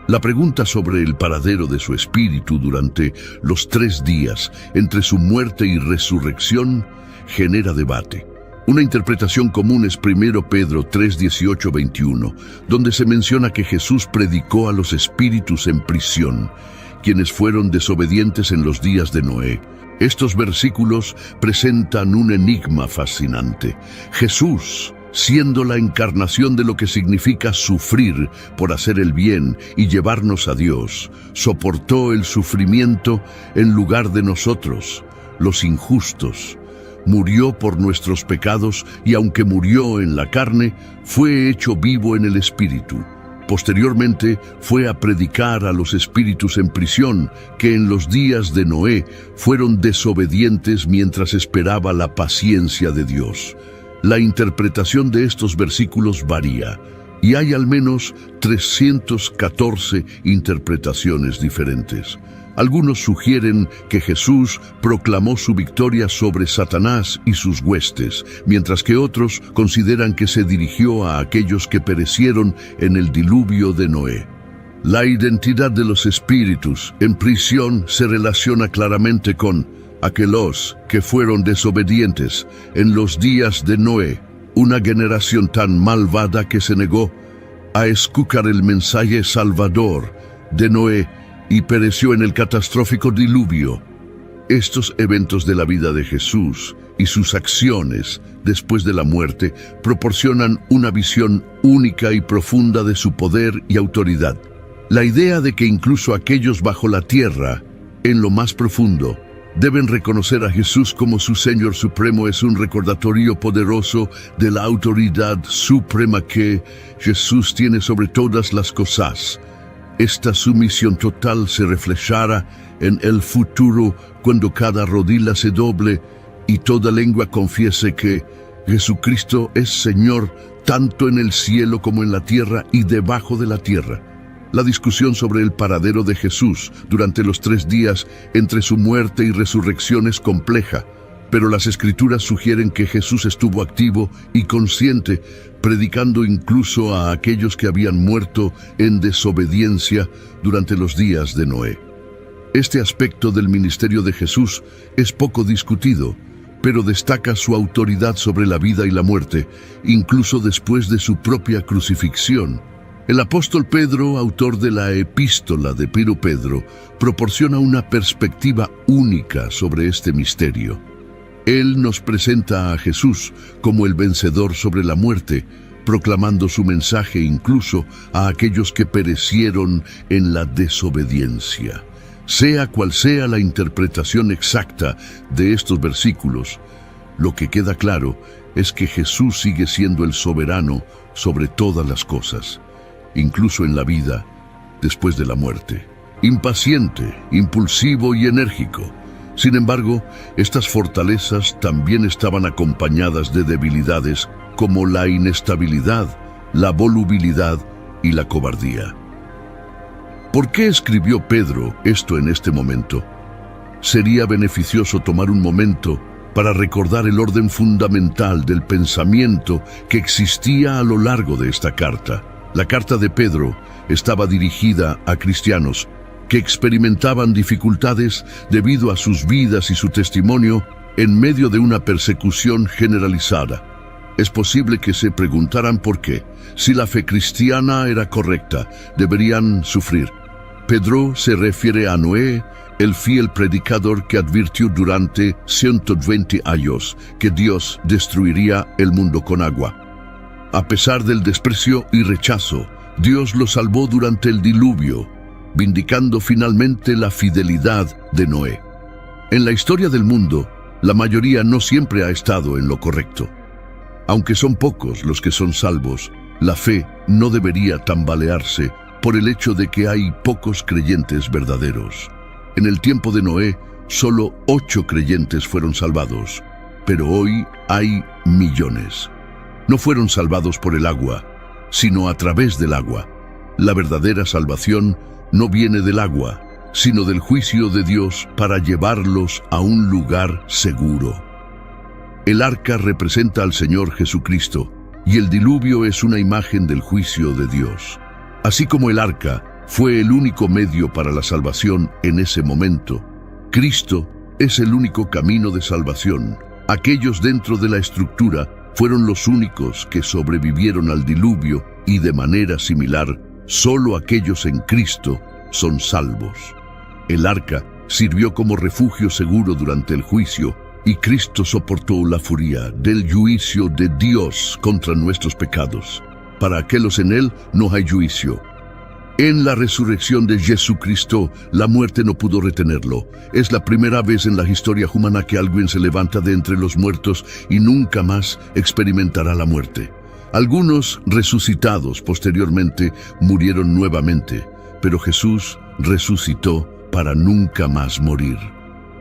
La pregunta sobre el paradero de su espíritu durante los 3 días entre su muerte y resurrección genera debate. Una interpretación común es 1 Pedro 3, 18, 21, donde se menciona que Jesús predicó a los espíritus en prisión, quienes fueron desobedientes en los días de Noé. Estos versículos presentan un enigma fascinante. Jesús, siendo la encarnación de lo que significa sufrir por hacer el bien y llevarnos a Dios, soportó el sufrimiento en lugar de nosotros, los injustos. Murió por nuestros pecados y aunque murió en la carne, fue hecho vivo en el Espíritu. Posteriormente fue a predicar a los espíritus en prisión que en los días de Noé fueron desobedientes mientras esperaba la paciencia de Dios. La interpretación de estos versículos varía, y hay al menos 314 interpretaciones diferentes. Algunos sugieren que Jesús proclamó su victoria sobre Satanás y sus huestes, mientras que otros consideran que se dirigió a aquellos que perecieron en el diluvio de Noé. La identidad de los espíritus en prisión se relaciona claramente con aquellos que fueron desobedientes en los días de Noé, una generación tan malvada que se negó a escuchar el mensaje salvador de Noé y pereció en el catastrófico diluvio. Estos eventos de la vida de Jesús y sus acciones después de la muerte proporcionan una visión única y profunda de su poder y autoridad. La idea de que incluso aquellos bajo la tierra, en lo más profundo, deben reconocer a Jesús como su Señor Supremo es un recordatorio poderoso de la autoridad suprema que Jesús tiene sobre todas las cosas. Esta sumisión total se reflejará en el futuro cuando cada rodilla se doble y toda lengua confiese que Jesucristo es Señor tanto en el cielo como en la tierra y debajo de la tierra. La discusión sobre el paradero de Jesús durante los 3 días entre su muerte y resurrección es compleja, pero las Escrituras sugieren que Jesús estuvo activo y consciente, predicando incluso a aquellos que habían muerto en desobediencia durante los días de Noé. Este aspecto del ministerio de Jesús es poco discutido, pero destaca su autoridad sobre la vida y la muerte, incluso después de su propia crucifixión. El apóstol Pedro, autor de la epístola de 1 Pedro, proporciona una perspectiva única sobre este misterio. Él nos presenta a Jesús como el vencedor sobre la muerte, proclamando su mensaje incluso a aquellos que perecieron en la desobediencia. Sea cual sea la interpretación exacta de estos versículos, lo que queda claro es que Jesús sigue siendo el soberano sobre todas las cosas, incluso en la vida después de la muerte. Impaciente, impulsivo y enérgico. Sin embargo, estas fortalezas también estaban acompañadas de debilidades como la inestabilidad, la volubilidad y la cobardía. ¿Por qué escribió Pedro esto en este momento? Sería beneficioso tomar un momento para recordar el orden fundamental del pensamiento que existía a lo largo de esta carta. La carta de Pedro estaba dirigida a cristianos que experimentaban dificultades debido a sus vidas y su testimonio en medio de una persecución generalizada. Es posible que se preguntaran por qué, si la fe cristiana era correcta, deberían sufrir. Pedro se refiere a Noé, el fiel predicador que advirtió durante 120 años que Dios destruiría el mundo con agua. A pesar del desprecio y rechazo, Dios lo salvó durante el diluvio, vindicando finalmente la fidelidad de Noé. En la historia del mundo, La mayoría no siempre ha estado en lo correcto. Aunque son pocos los que son salvos, la fe no debería tambalearse por el hecho de que hay pocos creyentes verdaderos. En el tiempo de Noé, solo 8 creyentes fueron salvados, pero hoy hay millones. No fueron salvados por el agua, sino a través del agua. La verdadera salvación no viene del agua, sino del juicio de Dios para llevarlos a un lugar seguro. El arca representa al Señor Jesucristo, y el diluvio es una imagen del juicio de Dios. Así como el arca fue el único medio para la salvación en ese momento, Cristo es el único camino de salvación. Aquellos dentro de la estructura fueron los únicos que sobrevivieron al diluvio y de manera similar, solo aquellos en Cristo son salvos. El arca sirvió como refugio seguro durante el juicio y Cristo soportó la furia del juicio de Dios contra nuestros pecados. Para aquellos en Él no hay juicio. En la resurrección de Jesucristo, la muerte no pudo retenerlo. Es la primera vez en la historia humana que alguien se levanta de entre los muertos y nunca más experimentará la muerte. Algunos, resucitados posteriormente, murieron nuevamente, pero Jesús resucitó para nunca más morir.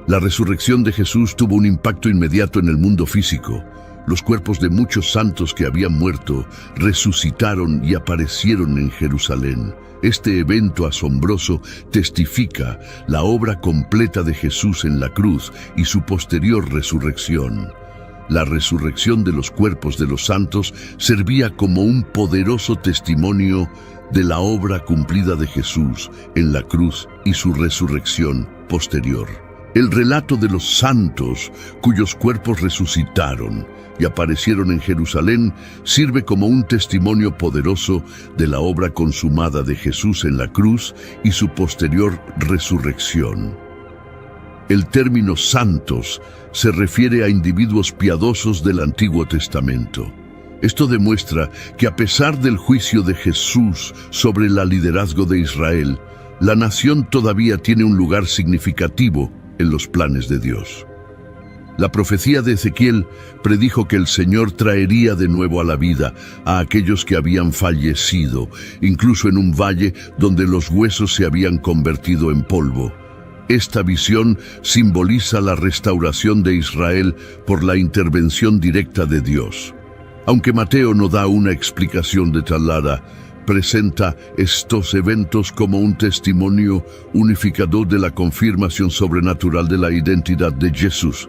La resurrección de Jesús tuvo un impacto inmediato en el mundo físico. Los cuerpos de muchos santos que habían muerto resucitaron y aparecieron en Jerusalén. Este evento asombroso testifica la obra completa de Jesús en la cruz y su posterior resurrección. La resurrección de los cuerpos de los santos servía como un poderoso testimonio de la obra cumplida de Jesús en la cruz y su resurrección posterior. El relato de los santos cuyos cuerpos resucitaron y aparecieron en Jerusalén sirve como un testimonio poderoso de la obra consumada de Jesús en la cruz y su posterior resurrección. El término santos se refiere a individuos piadosos del Antiguo Testamento. Esto demuestra que a pesar del juicio de Jesús sobre el liderazgo de Israel, la nación todavía tiene un lugar significativo en los planes de Dios. La profecía de Ezequiel predijo que el Señor traería de nuevo a la vida a aquellos que habían fallecido, incluso en un valle donde los huesos se habían convertido en polvo. Esta visión simboliza la restauración de Israel por la intervención directa de Dios. Aunque Mateo no da una explicación detallada, presenta estos eventos como un testimonio unificador de la confirmación sobrenatural de la identidad de Jesús.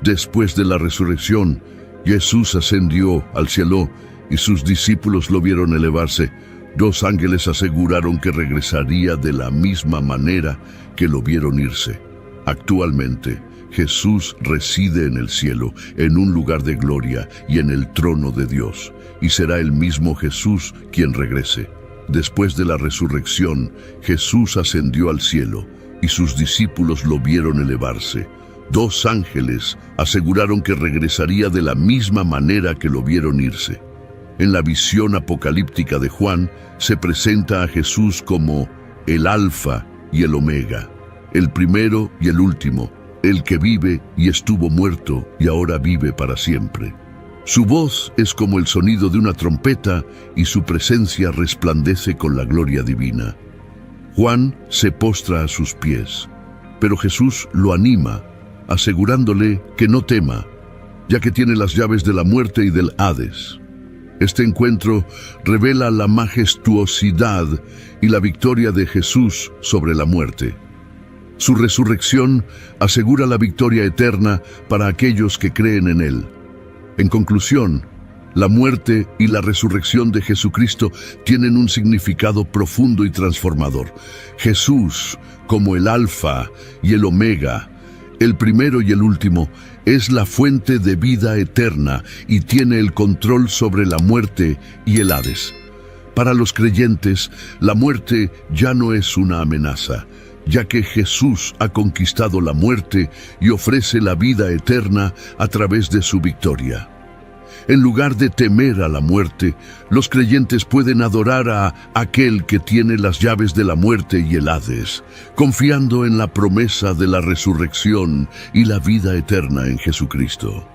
Después de la resurrección, Jesús ascendió al cielo y sus discípulos lo vieron elevarse. 2 ángeles aseguraron que regresaría de la misma manera que lo vieron irse. Actualmente, Jesús reside en el cielo, en un lugar de gloria y en el trono de Dios, y será el mismo Jesús quien regrese. Después de la resurrección, Jesús ascendió al cielo y sus discípulos lo vieron elevarse. 2 ángeles aseguraron que regresaría de la misma manera que lo vieron irse. En la visión apocalíptica de Juan, se presenta a Jesús como el Alfa y el Omega, el primero y el último, el que vive y estuvo muerto y ahora vive para siempre. Su voz es como el sonido de una trompeta y su presencia resplandece con la gloria divina. Juan se postra a sus pies, pero Jesús lo anima, asegurándole que no tema, ya que tiene las llaves de la muerte y del Hades. Este encuentro revela la majestuosidad y la victoria de Jesús sobre la muerte. Su resurrección asegura la victoria eterna para aquellos que creen en Él. En conclusión, la muerte y la resurrección de Jesucristo tienen un significado profundo y transformador. Jesús, como el Alfa y el Omega, el primero y el último, es la fuente de vida eterna y tiene el control sobre la muerte y el Hades. Para los creyentes, la muerte ya no es una amenaza, ya que Jesús ha conquistado la muerte y ofrece la vida eterna a través de su victoria. En lugar de temer a la muerte, los creyentes pueden adorar a aquel que tiene las llaves de la muerte y el Hades, confiando en la promesa de la resurrección y la vida eterna en Jesucristo.